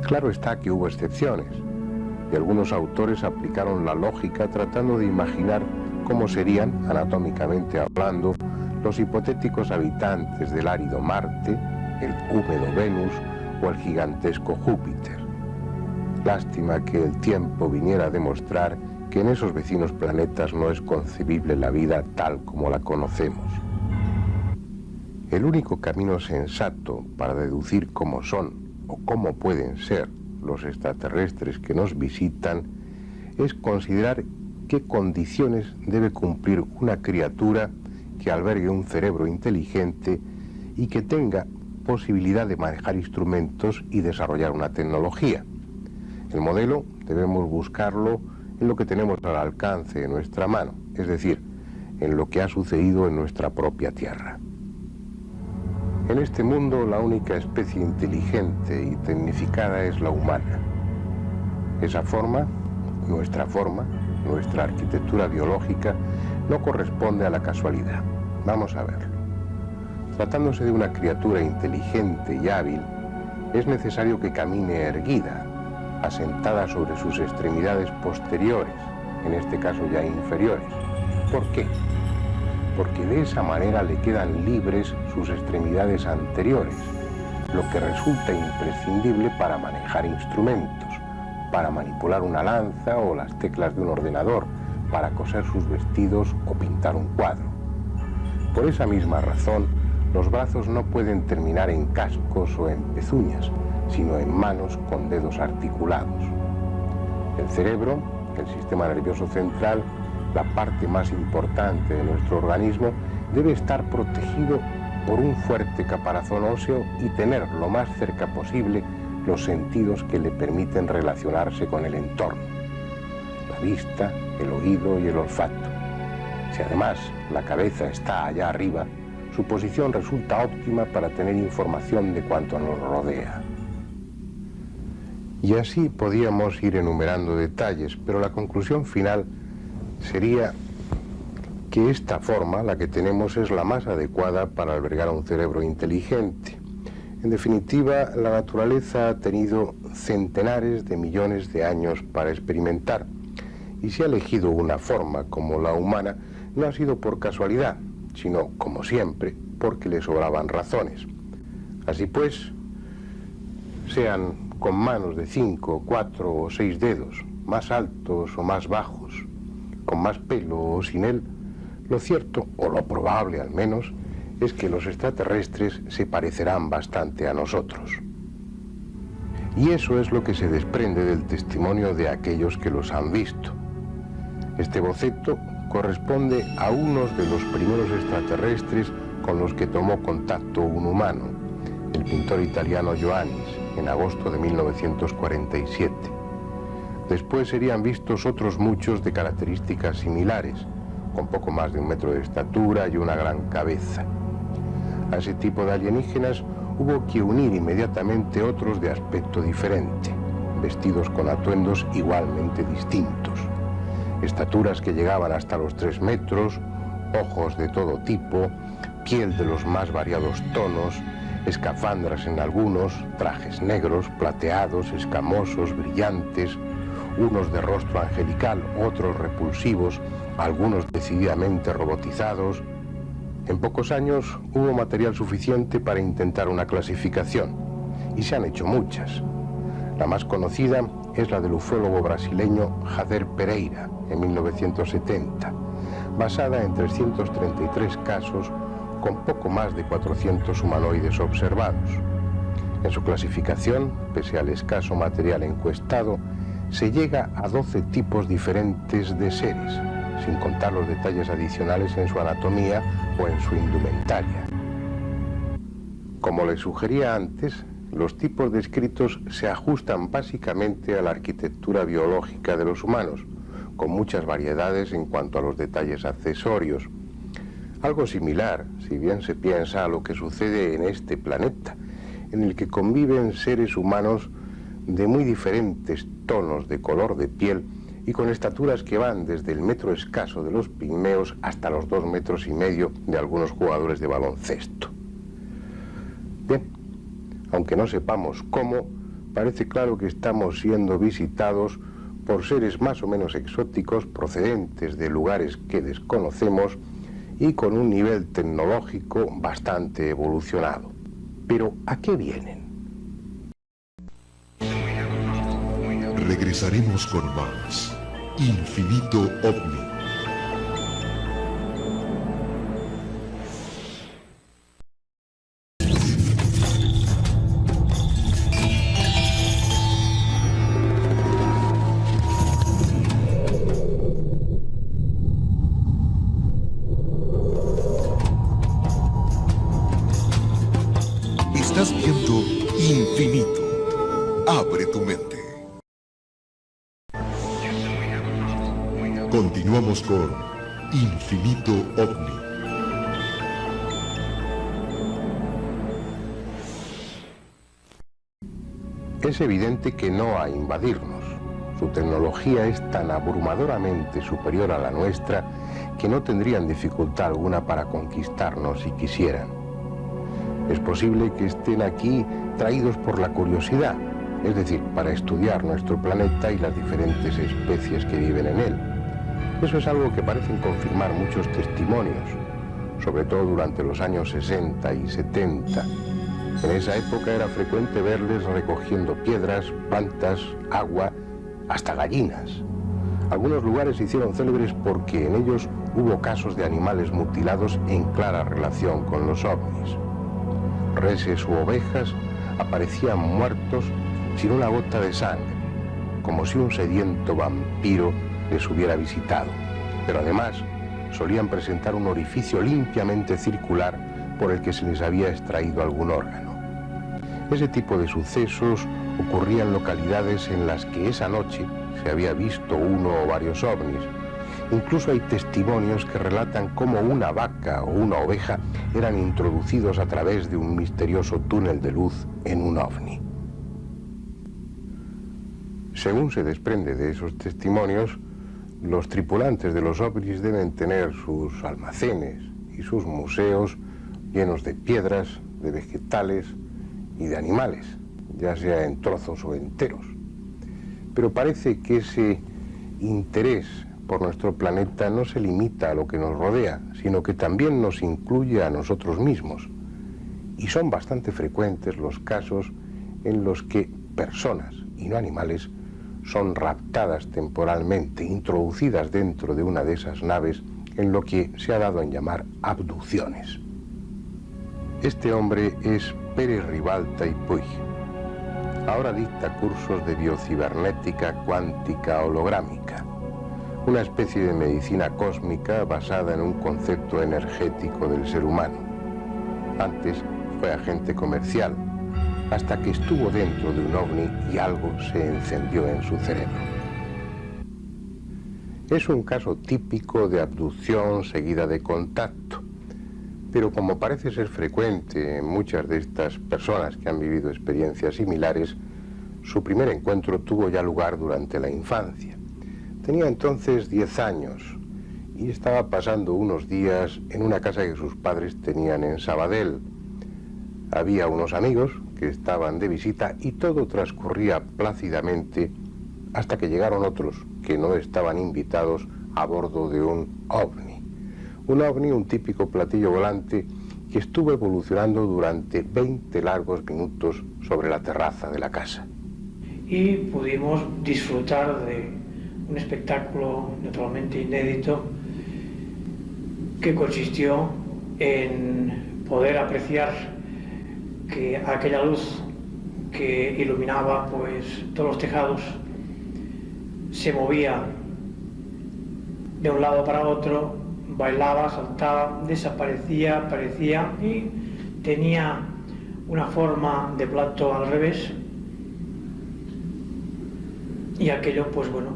Claro está que hubo excepciones, y algunos autores aplicaron la lógica tratando de imaginar cómo serían, anatómicamente hablando, los hipotéticos habitantes del árido Marte, el húmedo Venus o el gigantesco Júpiter. Lástima que el tiempo viniera a demostrar que en esos vecinos planetas no es concebible la vida tal como la conocemos. El único camino sensato para deducir cómo son o cómo pueden ser los extraterrestres que nos visitan es considerar qué condiciones debe cumplir una criatura que albergue un cerebro inteligente y que tenga posibilidad de manejar instrumentos y desarrollar una tecnología. El modelo debemos buscarlo en lo que tenemos al alcance de nuestra mano, es decir, en lo que ha sucedido en nuestra propia Tierra. En este mundo la única especie inteligente y tecnificada es la humana. Esa forma, nuestra arquitectura biológica, no corresponde a la casualidad. Vamos a verlo. Tratándose de una criatura inteligente y hábil, es necesario que camine erguida, asentada sobre sus extremidades posteriores, en este caso ya inferiores. ¿Por qué? Porque de esa manera le quedan libres sus extremidades anteriores, lo que resulta imprescindible para manejar instrumentos, para manipular una lanza o las teclas de un ordenador, para coser sus vestidos o pintar un cuadro. Por esa misma razón, los brazos no pueden terminar en cascos o en pezuñas, sino en manos con dedos articulados. El cerebro, el sistema nervioso central, la parte más importante de nuestro organismo, debe estar protegido por un fuerte caparazón óseo y tener lo más cerca posible los sentidos que le permiten relacionarse con el entorno: la vista, el oído y el olfato. Si además la cabeza está allá arriba, su posición resulta óptima para tener información de cuanto nos rodea. Y así podíamos ir enumerando detalles, pero la conclusión final sería que esta forma, la que tenemos, es la más adecuada para albergar a un cerebro inteligente. En definitiva, la naturaleza ha tenido centenares de millones de años para experimentar, y si ha elegido una forma como la humana, no ha sido por casualidad, sino, como siempre, porque le sobraban razones. Así pues, sean con manos de 5, 4 o 6 dedos, más altos o más bajos, con más pelo o sin él, lo cierto, o lo probable al menos, es que los extraterrestres se parecerán bastante a nosotros. Y eso es lo que se desprende del testimonio de aquellos que los han visto. Este boceto corresponde a unos de los primeros extraterrestres con los que tomó contacto un humano, el pintor italiano Ioannis, en agosto de 1947. Después serían vistos otros muchos de características similares, con poco más de 1 metro de estatura y una gran cabeza. A ese tipo de alienígenas hubo que unir inmediatamente otros de aspecto diferente, vestidos con atuendos igualmente distintos. Estaturas que llegaban hasta los 3 metros, ojos de todo tipo, piel de los más variados tonos, escafandras en algunos, trajes negros, plateados, escamosos, brillantes, unos de rostro angelical, otros repulsivos, algunos decididamente robotizados. En pocos años hubo material suficiente para intentar una clasificación, y se han hecho muchas. La más conocida es la del ufólogo brasileño Jader Pereira, en 1970, basada en 333 casos con poco más de 400 humanoides observados. En su clasificación, pese al escaso material encuestado, se llega a 12 tipos diferentes de seres, sin contar los detalles adicionales en su anatomía o en su indumentaria. Como les sugería antes, los tipos descritos se ajustan básicamente a la arquitectura biológica de los humanos, con muchas variedades en cuanto a los detalles accesorios. Algo similar, si bien se piensa, a lo que sucede en este planeta, en el que conviven seres humanos de muy diferentes tonos de color de piel y con estaturas que van desde el metro escaso de los pigmeos hasta los 2,5 metros de algunos jugadores de baloncesto. Bien, aunque no sepamos cómo, parece claro que estamos siendo visitados por seres más o menos exóticos procedentes de lugares que desconocemos y con un nivel tecnológico bastante evolucionado. Pero ¿a qué vienen? Regresaremos con más Infinito OVNI. Estás viendo Infinito. Abre tu mente. Continuamos con Infinito OVNI. Es evidente que no ha invadirnos. Su tecnología es tan abrumadoramente superior a la nuestra que no tendrían dificultad alguna para conquistarnos si quisieran. Es posible que estén aquí traídos por la curiosidad, es decir, para estudiar nuestro planeta y las diferentes especies que viven en él. Eso es algo que parecen confirmar muchos testimonios, sobre todo durante los años 60 y 70. En esa época era frecuente verles recogiendo piedras, plantas, agua, hasta gallinas. Algunos lugares se hicieron célebres porque en ellos hubo casos de animales mutilados en clara relación con los ovnis. Reses u ovejas aparecían muertos sin una gota de sangre, como si un sediento vampiro les hubiera visitado, pero además solían presentar un orificio limpiamente circular por el que se les había extraído algún órgano. Ese tipo de sucesos ocurría en localidades en las que esa noche se había visto uno o varios ovnis. Incluso hay testimonios que relatan cómo una vaca o una oveja eran introducidos a través de un misterioso túnel de luz en un ovni. Según se desprende de esos testimonios, los tripulantes de los ovnis deben tener sus almacenes y sus museos llenos de piedras, de vegetales y de animales, ya sea en trozos o enteros. Pero parece que ese interés por nuestro planeta no se limita a lo que nos rodea, sino que también nos incluye a nosotros mismos. Y son bastante frecuentes los casos en los que personas, y no animales, son raptadas temporalmente, introducidas dentro de una de esas naves en lo que se ha dado en llamar abducciones. Este hombre es Pere Ribalta y Puig. Ahora dicta cursos de biocibernética cuántica holográmica, una especie de medicina cósmica basada en un concepto energético del ser humano. Antes fue agente comercial, hasta que estuvo dentro de un ovni y algo se encendió en su cerebro. Es un caso típico de abducción seguida de contacto, pero como parece ser frecuente en muchas de estas personas que han vivido experiencias similares, su primer encuentro tuvo ya lugar durante la infancia. Tenía entonces 10 años y estaba pasando unos días en una casa que sus padres tenían en Sabadell. Había unos amigos que estaban de visita y todo transcurría plácidamente hasta que llegaron otros que no estaban invitados a bordo de un ovni. Un ovni, un típico platillo volante que estuvo evolucionando durante 20 largos minutos sobre la terraza de la casa. Y pudimos disfrutar de un espectáculo naturalmente inédito que consistió en poder apreciar que aquella luz que iluminaba pues todos los tejados se movía de un lado para otro, bailaba, saltaba, desaparecía, aparecía y tenía una forma de plato al revés, y aquello pues bueno,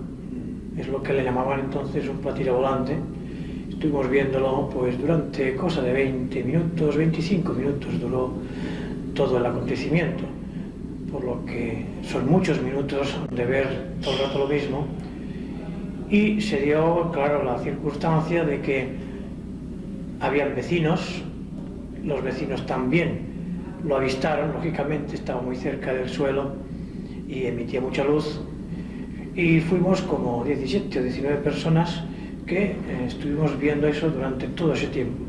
es lo que le llamaban entonces un platillo volante. Estuvimos viéndolo pues durante cosa de 20 minutos, 25 minutos duró todo el acontecimiento, por lo que son muchos minutos de ver todo el rato lo mismo Y se dio, claro, la circunstancia de que habían vecinos, los vecinos también lo avistaron, lógicamente estaba muy cerca del suelo y emitía mucha luz, y fuimos como 17 o 19 personas que estuvimos viendo eso durante todo ese tiempo.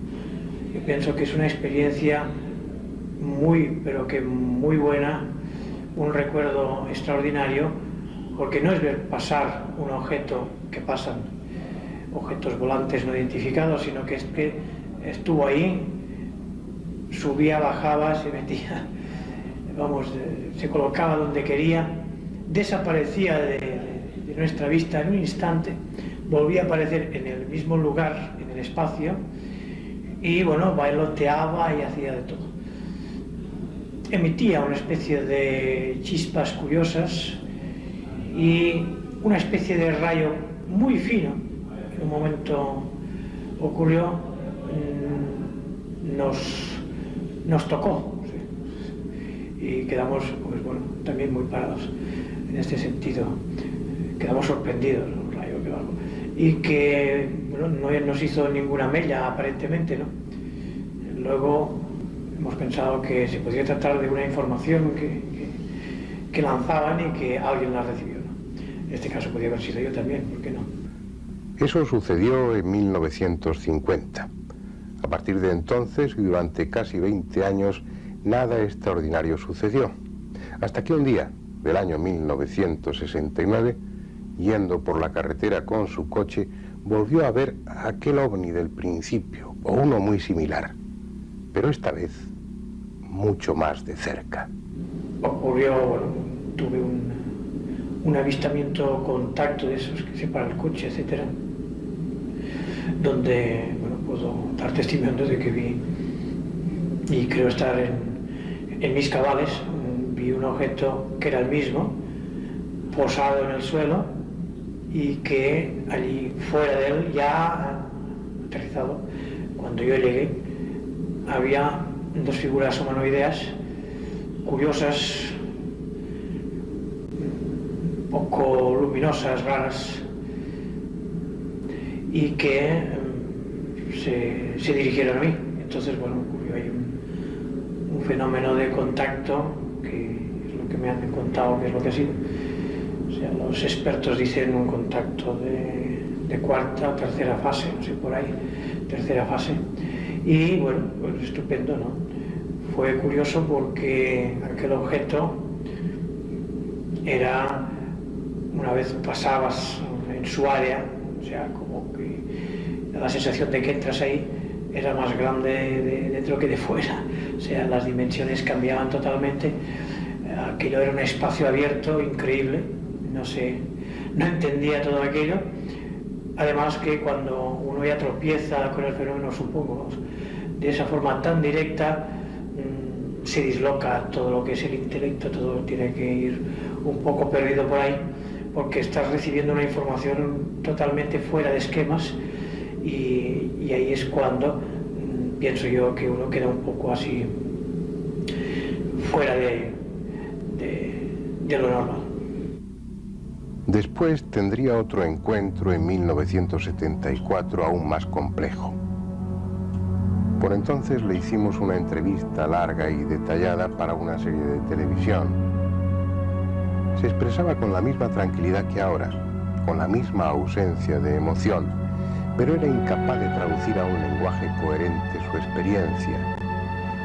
Yo pienso que es una experiencia muy, pero que muy buena, un recuerdo extraordinario, porque no es ver pasar un objeto, que pasan objetos volantes no identificados, sino que es que estuvo ahí, subía, bajaba, se metía, vamos, se colocaba donde quería, desaparecía de nuestra vista en un instante, volvía a aparecer en el mismo lugar, en el espacio, y bueno, bailoteaba y hacía de todo. Emitía una especie de chispas curiosas y una especie de rayo muy fino. En un momento ocurrió, nos tocó, ¿sí? Y quedamos, pues bueno, también muy parados en este sentido. Quedamos sorprendidos, un rayo que algo. Y que, bueno, no nos hizo ninguna mella aparentemente, ¿no? Luego hemos pensado que se podría tratar de una información que lanzaban y que alguien la recibió, ¿no? En este caso podría haber sido yo también, ¿por qué no? Eso sucedió en 1950. A partir de entonces y durante casi 20 años, nada extraordinario sucedió. Hasta que un día, del año 1969, yendo por la carretera con su coche, volvió a ver aquel ovni del principio, o uno muy similar, pero esta vez mucho más de cerca. Ocurrió, bueno, tuve un avistamiento, contacto de esos que separan el coche, etcétera, donde, bueno, puedo dar testimonio de que vi, y creo estar en mis cabales, vi un objeto que era el mismo, posado en el suelo, y que allí fuera de él, ya aterrizado, cuando yo llegué, había dos figuras humanoideas curiosas, poco luminosas, raras, y que se dirigieron a mí. Entonces, bueno, ocurrió ahí un fenómeno de contacto, que es lo que me han contado que es lo que ha sido. O sea, los expertos dicen un contacto de cuarta o tercera fase, no sé, por ahí, tercera fase. Y bueno, pues estupendo, ¿no? Fue curioso porque aquel objeto era, una vez pasabas en su área, o sea, como que da la sensación de que entras ahí, era más grande de dentro que de fuera. O sea, las dimensiones cambiaban totalmente. Aquello era un espacio abierto increíble. No sé, no entendía todo aquello. Además que cuando uno ya tropieza con el fenómeno, supongo, de esa forma tan directa, se disloca todo lo que es el intelecto, todo tiene que ir un poco perdido por ahí, porque estás recibiendo una información totalmente fuera de esquemas, y ahí es cuando pienso yo que uno queda un poco así fuera de lo normal. Después tendría otro encuentro en 1974 aún más complejo. Por entonces le hicimos una entrevista larga y detallada para una serie de televisión. Se expresaba con la misma tranquilidad que ahora, con la misma ausencia de emoción, pero era incapaz de traducir a un lenguaje coherente su experiencia,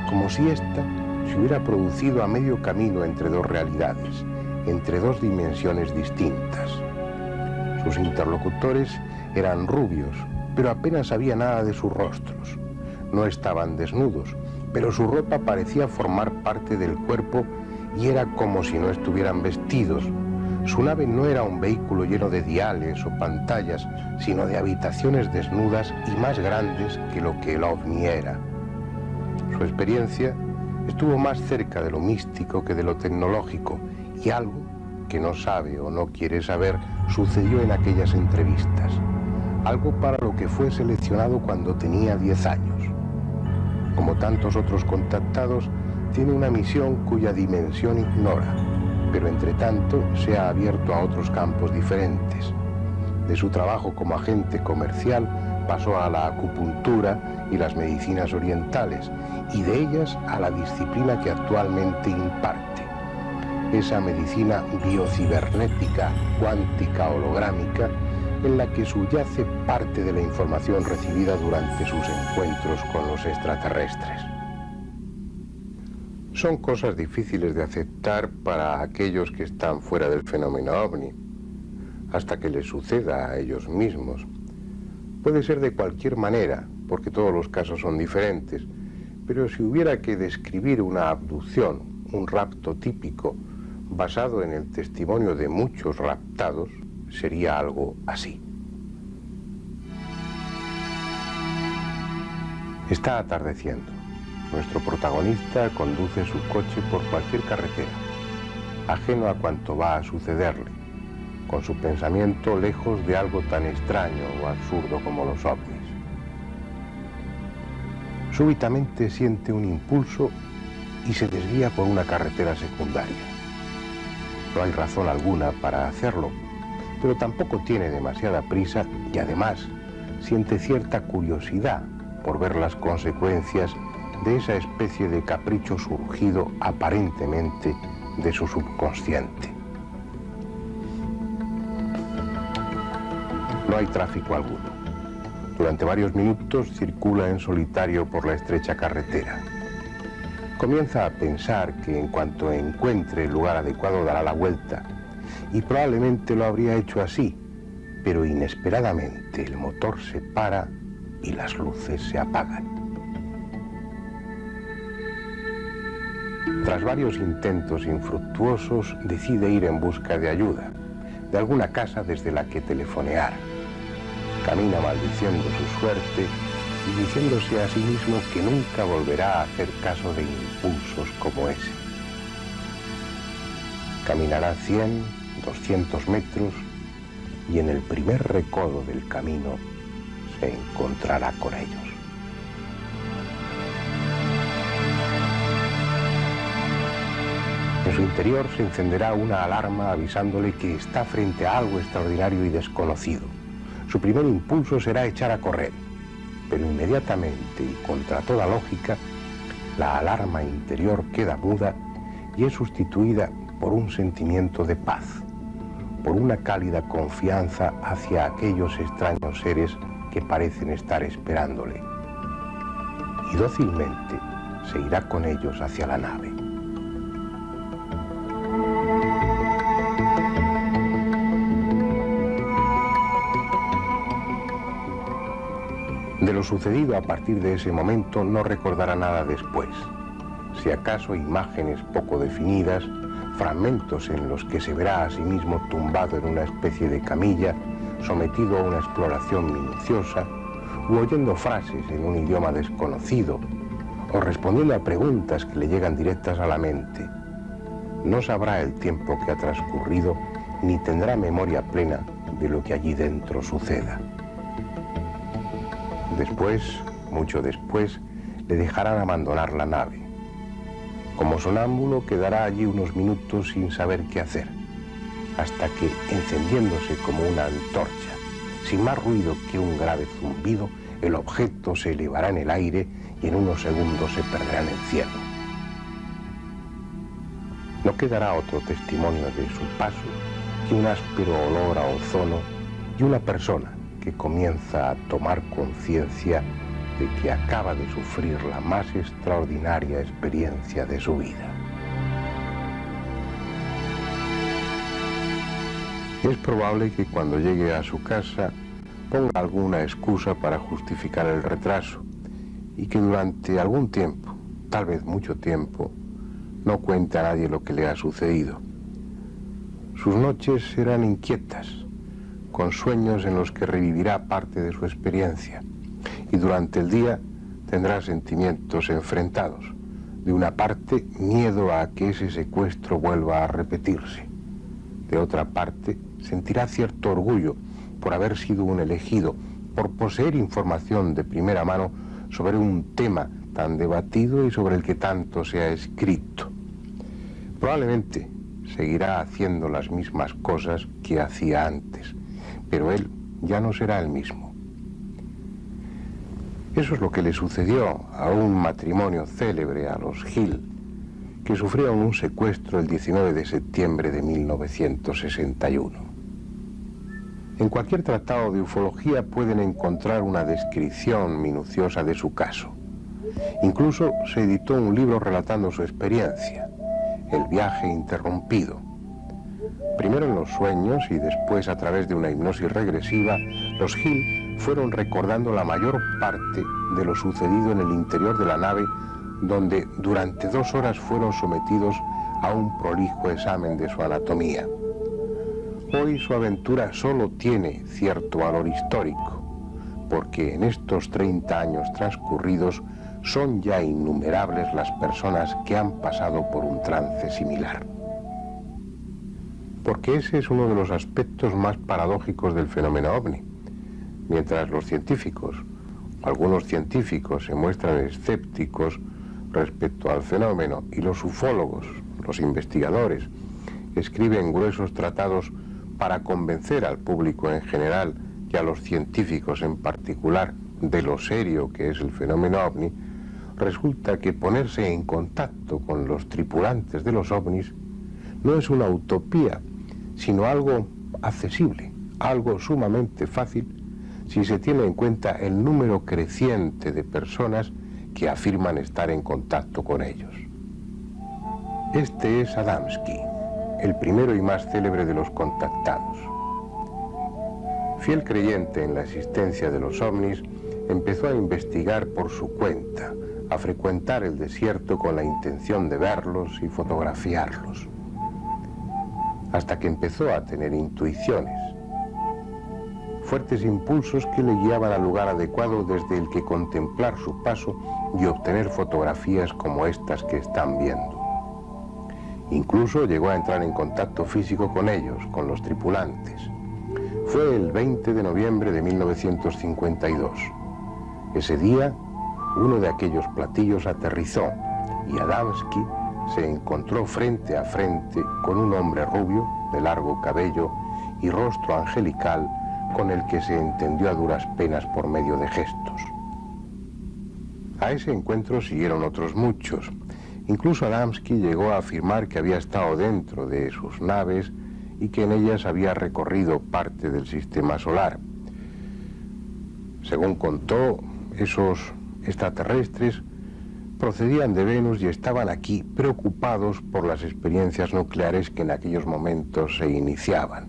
como si ésta se hubiera producido a medio camino entre dos realidades, entre dos dimensiones distintas. Sus interlocutores eran rubios, pero apenas había nada de sus rostros. No estaban desnudos, pero su ropa parecía formar parte del cuerpo y era como si no estuvieran vestidos. Su nave no era un vehículo lleno de diales o pantallas, sino de habitaciones desnudas y más grandes que lo que el ovni era. Su experiencia estuvo más cerca de lo místico que de lo tecnológico, y algo que no sabe o no quiere saber sucedió en aquellas entrevistas. Algo para lo que fue seleccionado cuando tenía 10 años. Como tantos otros contactados, tiene una misión cuya dimensión ignora, pero entre tanto se ha abierto a otros campos diferentes. De su trabajo como agente comercial pasó a la acupuntura y las medicinas orientales, y de ellas a la disciplina que actualmente imparte, esa medicina biocibernética, cuántica, holográmica, en la que subyace parte de la información recibida durante sus encuentros con los extraterrestres. Son cosas difíciles de aceptar para aquellos que están fuera del fenómeno ovni, hasta que les suceda a ellos mismos. Puede ser de cualquier manera, porque todos los casos son diferentes, pero si hubiera que describir una abducción, un rapto típico, basado en el testimonio de muchos raptados, sería algo así. Está atardeciendo. Nuestro protagonista conduce su coche por cualquier carretera, ajeno a cuanto va a sucederle, con su pensamiento lejos de algo tan extraño o absurdo como los ovnis. Súbitamente siente un impulso y se desvía por una carretera secundaria. No hay razón alguna para hacerlo, pero tampoco tiene demasiada prisa y además siente cierta curiosidad por ver las consecuencias de esa especie de capricho surgido aparentemente de su subconsciente. No hay tráfico alguno. Durante varios minutos circula en solitario por la estrecha carretera. Comienza a pensar que en cuanto encuentre el lugar adecuado dará la vuelta, y probablemente lo habría hecho así, pero inesperadamente el motor se para y las luces se apagan. Tras varios intentos infructuosos, decide ir en busca de ayuda, de alguna casa desde la que telefonear. Camina maldiciendo su suerte y diciéndose a sí mismo que nunca volverá a hacer caso de impulsos como ese. Caminará 100, 200 metros y en el primer recodo del camino se encontrará con ellos. En su interior se encenderá una alarma avisándole que está frente a algo extraordinario y desconocido. Su primer impulso será echar a correr, pero inmediatamente y contra toda lógica, la alarma interior queda muda y es sustituida por un sentimiento de paz, por una cálida confianza hacia aquellos extraños seres que parecen estar esperándole. Y dócilmente se irá con ellos hacia la nave. De lo sucedido a partir de ese momento no recordará nada después. Si acaso imágenes poco definidas, fragmentos en los que se verá a sí mismo tumbado en una especie de camilla, sometido a una exploración minuciosa, u oyendo frases en un idioma desconocido, o respondiendo a preguntas que le llegan directas a la mente. No sabrá el tiempo que ha transcurrido, ni tendrá memoria plena de lo que allí dentro suceda. Después, mucho después, le dejarán abandonar la nave. Como sonámbulo quedará allí unos minutos sin saber qué hacer, hasta que, encendiéndose como una antorcha, sin más ruido que un grave zumbido, el objeto se elevará en el aire y en unos segundos se perderá en el cielo. No quedará otro testimonio de su paso que un áspero olor a ozono y una persona que comienza a tomar conciencia de que acaba de sufrir la más extraordinaria experiencia de su vida. Es probable que cuando llegue a su casa ponga alguna excusa para justificar el retraso y que durante algún tiempo, tal vez mucho tiempo, no cuente a nadie lo que le ha sucedido. Sus noches serán inquietas, con sueños en los que revivirá parte de su experiencia, y durante el día tendrá sentimientos enfrentados. De una parte, miedo a que ese secuestro vuelva a repetirse. De otra parte, sentirá cierto orgullo por haber sido un elegido, por poseer información de primera mano sobre un tema tan debatido y sobre el que tanto se ha escrito. Probablemente seguirá haciendo las mismas cosas que hacía antes, pero él ya no será el mismo. Eso es lo que le sucedió a un matrimonio célebre, a los Hill, que sufrieron un secuestro el 19 de septiembre de 1961. En cualquier tratado de ufología pueden encontrar una descripción minuciosa de su caso. Incluso se editó un libro relatando su experiencia, El viaje interrumpido. Primero en los sueños y después a través de una hipnosis regresiva, los Hill fueron recordando la mayor parte de lo sucedido en el interior de la nave, donde durante 2 horas fueron sometidos a un prolijo examen de su anatomía. Hoy su aventura solo tiene cierto valor histórico, porque en estos 30 años transcurridos son ya innumerables las personas que han pasado por un trance similar. Porque ese es uno de los aspectos más paradójicos del fenómeno ovni. Mientras los científicos, algunos científicos se muestran escépticos respecto al fenómeno y los ufólogos, los investigadores, escriben gruesos tratados para convencer al público en general y a los científicos en particular de lo serio que es el fenómeno ovni, resulta que ponerse en contacto con los tripulantes de los ovnis no es una utopía, sino algo accesible, algo sumamente fácil si se tiene en cuenta el número creciente de personas que afirman estar en contacto con ellos. Este es Adamski, el primero y más célebre de los contactados. Fiel creyente en la existencia de los ovnis, empezó a investigar por su cuenta, a frecuentar el desierto con la intención de verlos y fotografiarlos, hasta que empezó a tener intuiciones, fuertes impulsos que le guiaban al lugar adecuado desde el que contemplar su paso y obtener fotografías como estas que están viendo. Incluso llegó a entrar en contacto físico con ellos, con los tripulantes. Fue el 20 de noviembre de 1952. Ese día, uno de aquellos platillos aterrizó y Adamski se encontró frente a frente con un hombre rubio, de largo cabello y rostro angelical, con el que se entendió a duras penas por medio de gestos. A ese encuentro siguieron otros muchos. Incluso Adamski llegó a afirmar que había estado dentro de sus naves y que en ellas había recorrido parte del sistema solar. Según contó, esos extraterrestres procedían de Venus y estaban aquí preocupados por las experiencias nucleares que en aquellos momentos se iniciaban.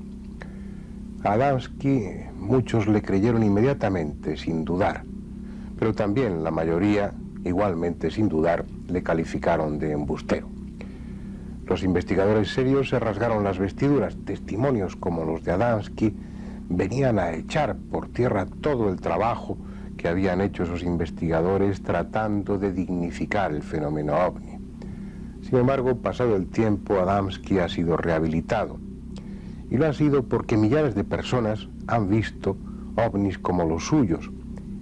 A Adamski muchos le creyeron inmediatamente, sin dudar, pero también la mayoría, igualmente sin dudar, le calificaron de embustero. Los investigadores serios se rasgaron las vestiduras. Testimonios como los de Adamski venían a echar por tierra todo el trabajo que habían hecho esos investigadores tratando de dignificar el fenómeno ovni. Sin embargo, pasado el tiempo, Adamski ha sido rehabilitado. Y lo ha sido porque millares de personas han visto ovnis como los suyos,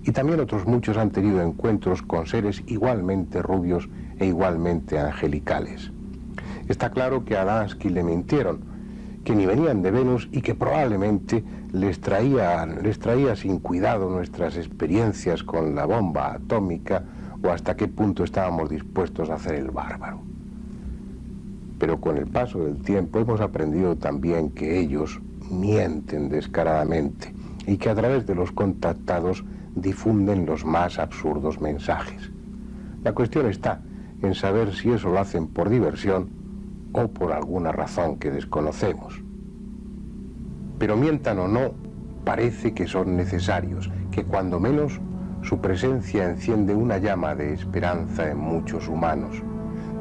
y también otros muchos han tenido encuentros con seres igualmente rubios e igualmente angelicales. Está claro que a Adamski le mintieron, que ni venían de Venus y que probablemente les traía sin cuidado nuestras experiencias con la bomba atómica o hasta qué punto estábamos dispuestos a hacer el bárbaro. Pero con el paso del tiempo hemos aprendido también que ellos mienten descaradamente y que a través de los contactados difunden los más absurdos mensajes. La cuestión está en saber si eso lo hacen por diversión o por alguna razón que desconocemos. Pero mientan o no, parece que son necesarios, que cuando menos su presencia enciende una llama de esperanza en muchos humanos,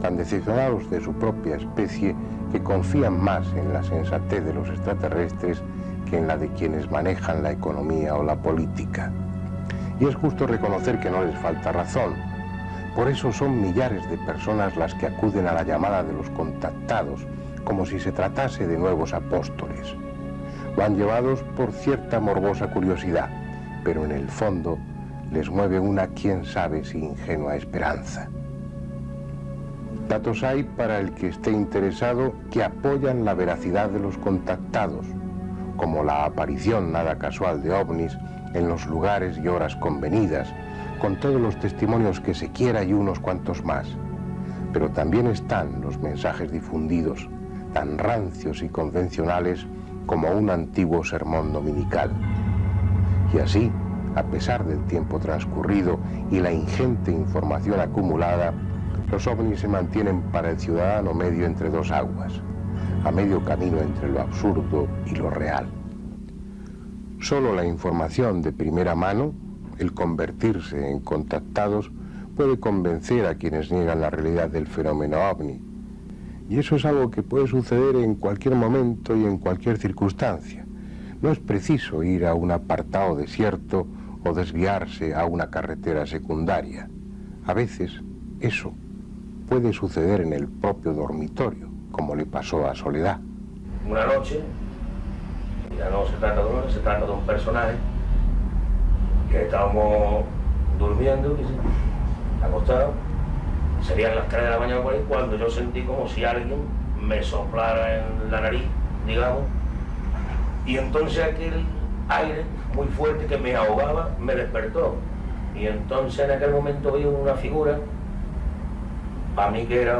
tan decepcionados de su propia especie que confían más en la sensatez de los extraterrestres que en la de quienes manejan la economía o la política. Y es justo reconocer que no les falta razón. Por eso son millares de personas las que acuden a la llamada de los contactados, como si se tratase de nuevos apóstoles. Van llevados por cierta morbosa curiosidad, pero en el fondo les mueve una, quién sabe si ingenua esperanza. Datos hay para el que esté interesado que apoyan la veracidad de los contactados. como la aparición nada casual de ovnis en los lugares y horas convenidas, con todos los testimonios que se quiera y unos cuantos más. Pero también están los mensajes difundidos, tan rancios y convencionales como un antiguo sermón dominical. Y así, a pesar del tiempo transcurrido y la ingente información acumulada, los ovnis se mantienen para el ciudadano medio entre dos aguas, a medio camino entre lo absurdo y lo real. Solo la información de primera mano, el convertirse en contactados, puede convencer a quienes niegan la realidad del fenómeno ovni. Y eso es algo que puede suceder en cualquier momento y en cualquier circunstancia. No es preciso ir a un apartado desierto o desviarse a una carretera secundaria. A veces eso puede suceder en el propio dormitorio, como le pasó a Soledad. Una noche, ya no se trata de uno, se trata de un personaje que estábamos durmiendo, acostados, serían las 3 de la mañana por ahí, cuando yo sentí como si alguien me soplara en la nariz, digamos, y entonces aquel aire muy fuerte que me ahogaba me despertó, y entonces en aquel momento vi una figura, para mí que era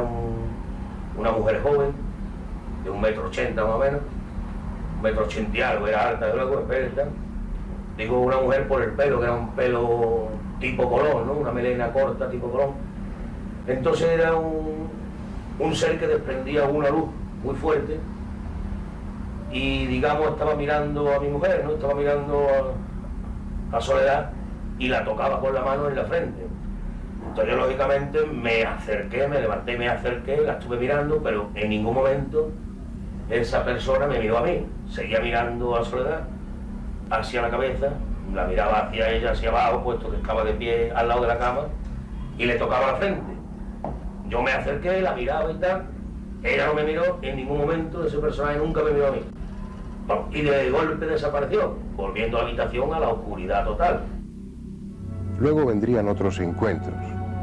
una mujer joven, de 1,80 m más o menos, 1,80 m y algo, era alta de luego, experta. Digo una mujer por el pelo, que era un pelo tipo Colón, ¿no? Una melena corta tipo Colón. Entonces era un ser que desprendía una luz muy fuerte y, digamos, estaba mirando a mi mujer, ¿no? Estaba mirando a Soledad y la tocaba con la mano en la frente. Entonces yo, lógicamente, me acerqué, me levanté, me acerqué, la estuve mirando, pero en ningún momento esa persona me miró a mí. Seguía mirando a Soledad hacia la cabeza, la miraba hacia ella, hacia abajo, puesto que estaba de pie al lado de la cama, y le tocaba la frente. Yo me acerqué, la miraba y tal, ella no me miró, en ningún momento ese personaje nunca me miró a mí. Y de golpe desapareció, volviendo a la habitación a la oscuridad total. Luego vendrían otros encuentros,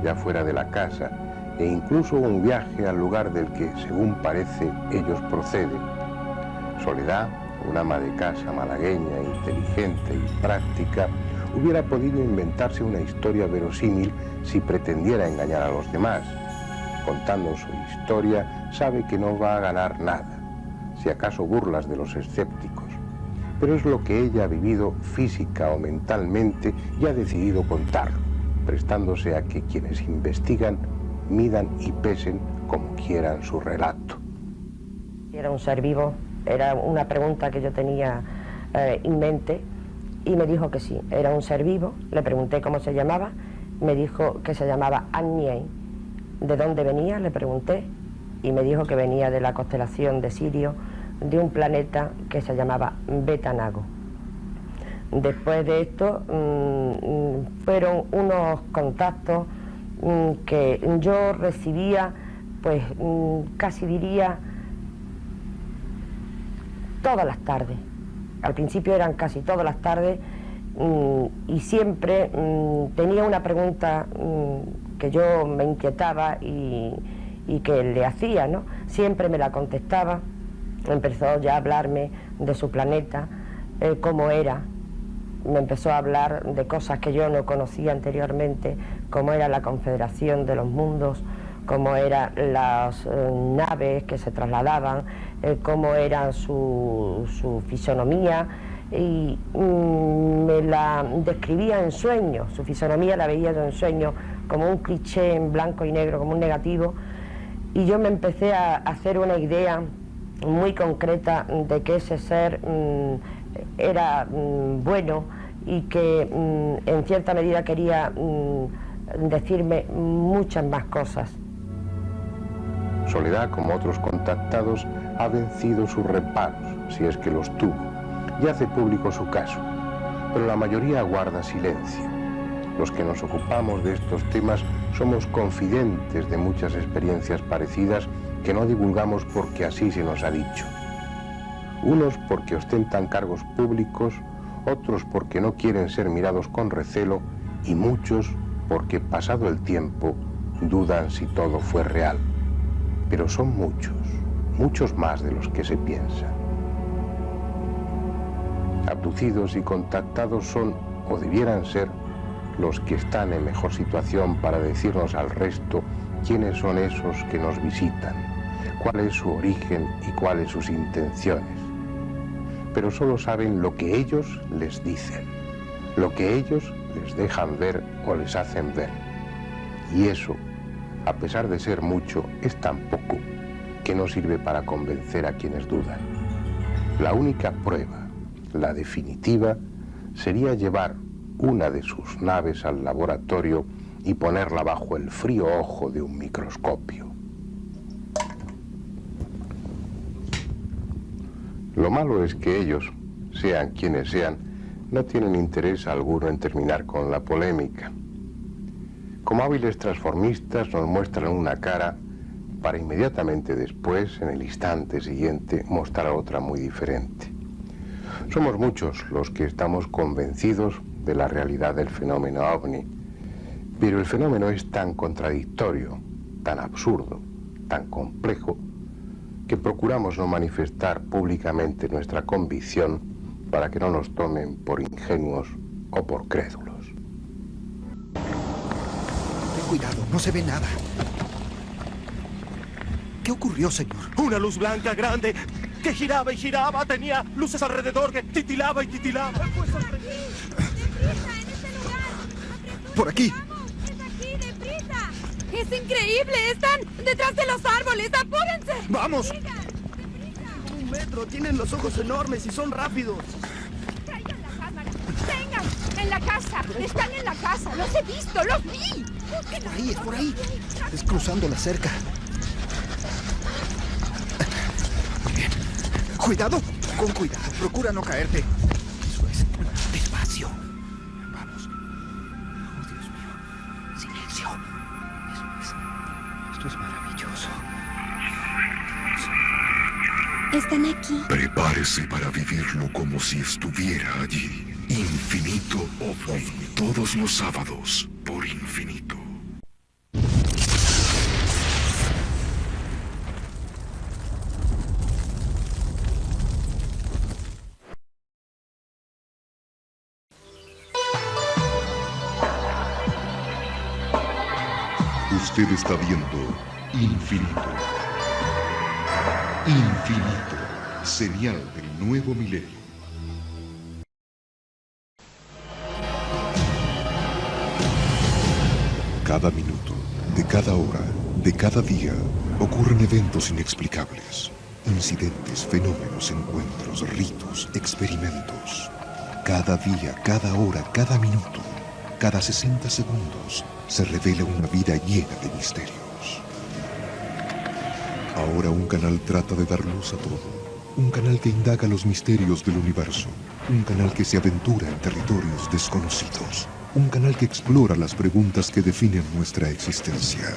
ya fuera de la casa, e incluso un viaje al lugar del que, según parece, ellos proceden. Soledad, una ama de casa malagueña, inteligente y práctica, hubiera podido inventarse una historia verosímil si pretendiera engañar a los demás. Contando su historia, sabe que no va a ganar nada, si acaso burlas de los escépticos. Pero es lo que ella ha vivido física o mentalmente y ha decidido contarlo, prestándose a que quienes investigan midan y pesen como quieran su relato. Era un ser vivo, era una pregunta que yo tenía en mente y me dijo que sí, era un ser vivo. Le pregunté cómo se llamaba, me dijo que se llamaba Agni. ¿De dónde venía? Le pregunté y me dijo que venía de la constelación de Sirio, de un planeta que se llamaba Betanago. Después de esto fueron unos contactos que yo recibía, pues casi diría todas las tardes. Al principio eran casi todas las tardes y siempre tenía una pregunta que yo me inquietaba y que le hacía, ¿no? Siempre me la contestaba. Empezó ya a hablarme de su planeta, cómo era. Me empezó a hablar de cosas que yo no conocía anteriormente, cómo era la Confederación de los Mundos, cómo eran las naves que se trasladaban, cómo era su fisonomía, y me la describía en sueños. Su fisonomía la veía yo en sueños como un cliché en blanco y negro, como un negativo, y yo me empecé a hacer una idea muy concreta de que ese ser era bueno y que en cierta medida quería decirme muchas más cosas. Soledad, como otros contactados, ha vencido sus reparos, si es que los tuvo, y hace público su caso, pero la mayoría guarda silencio. Los que nos ocupamos de estos temas somos confidentes de muchas experiencias parecidas que no divulgamos porque así se nos ha dicho. Unos porque ostentan cargos públicos, otros porque no quieren ser mirados con recelo y muchos porque, pasado el tiempo, dudan si todo fue real. Pero son muchos, muchos más de los que se piensa. abducidos y contactados son, o debieran ser, los que están en mejor situación para decirnos al resto quiénes son esos que nos visitan, cuál es su origen y cuáles sus intenciones. Pero solo saben lo que ellos les dicen, lo que ellos les dejan ver o les hacen ver. Y eso, a pesar de ser mucho, es tan poco que no sirve para convencer a quienes dudan. La única prueba, la definitiva, sería llevar una de sus naves al laboratorio y ponerla bajo el frío ojo de un microscopio. Lo malo es que ellos, sean quienes sean, no tienen interés alguno en terminar con la polémica. Como hábiles transformistas nos muestran una cara para inmediatamente después, en el instante siguiente, mostrar otra muy diferente. Somos muchos los que estamos convencidos de la realidad del fenómeno ovni, pero el fenómeno es tan contradictorio, tan absurdo, tan complejo, que procuramos no manifestar públicamente nuestra convicción para que no nos tomen por ingenuos o por crédulos. Ten cuidado, no se ve nada. ¿Qué ocurrió, señor? Una luz blanca grande que giraba y giraba, tenía luces alrededor que titilaba y titilaba. Fue sorprendente. ¡Deprisa, en este lugar! Por aquí. ¡Vamos, es aquí, deprisa! ¡Es increíble! ¡Están detrás de los árboles! ¡Apúrense! ¡Vamos! ¡Sigan, deprisa! 1 metro, tienen los ojos enormes y son rápidos. ¡Traigan la cámara! ¡Vengan! ¡En la casa! ¡Están en la casa! ¡Los he visto! ¡Los vi! ¡Busquen Ahí, es por ahí. Es cruzando la cerca. Muy bien. Cuidado. Con cuidado. Procura no caerte. Eso es. Despacio. Vamos. Oh, Dios mío. Silencio. Eso es. Esto es maravilloso. ¿Están aquí? Prepárese para vivirlo como si estuviera allí. Infinito OVNI. Todos los sábados por Infinito. Usted está viendo Infinito. Infinito. Señal del nuevo milenio. Cada minuto, de cada hora, de cada día, ocurren eventos inexplicables. Incidentes, fenómenos, encuentros, ritos, experimentos. Cada día, cada hora, cada minuto, cada 60 segundos, se revela una vida llena de misterios. Ahora un canal trata de dar luz a todo. Un canal que indaga los misterios del universo. Un canal que se aventura en territorios desconocidos. Un canal que explora las preguntas que definen nuestra existencia.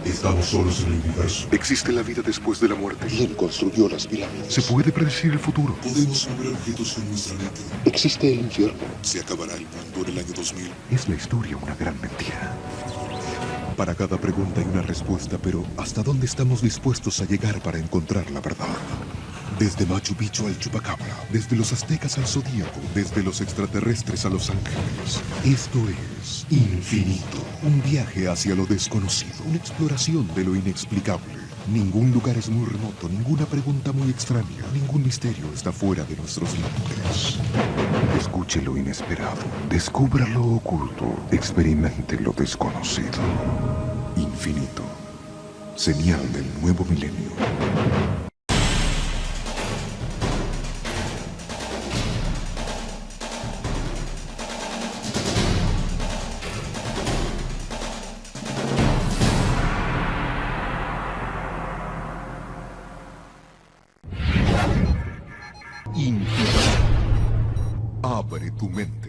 Estamos solos en el universo. ¿Existe la vida después de la muerte? ¿Quién construyó las pirámides? ¿Se puede predecir el futuro? ¿Podemos mover objetos con nuestra mente? ¿Existe el infierno? ¿Se acabará el mundo en el año 2000? ¿Es la historia una gran mentira? Para cada pregunta hay una respuesta, pero ¿hasta dónde estamos dispuestos a llegar para encontrar la verdad? Desde Machu Picchu al Chupacabra, desde los aztecas al Zodíaco, desde los extraterrestres a los ángeles. Esto es Infinito, un viaje hacia lo desconocido, una exploración de lo inexplicable. Ningún lugar es muy remoto, ninguna pregunta muy extraña, ningún misterio está fuera de nuestros límites. Escuche lo inesperado, descubra lo oculto, experimente lo desconocido. Infinito, señal del nuevo milenio. Infinito. Abre tu mente.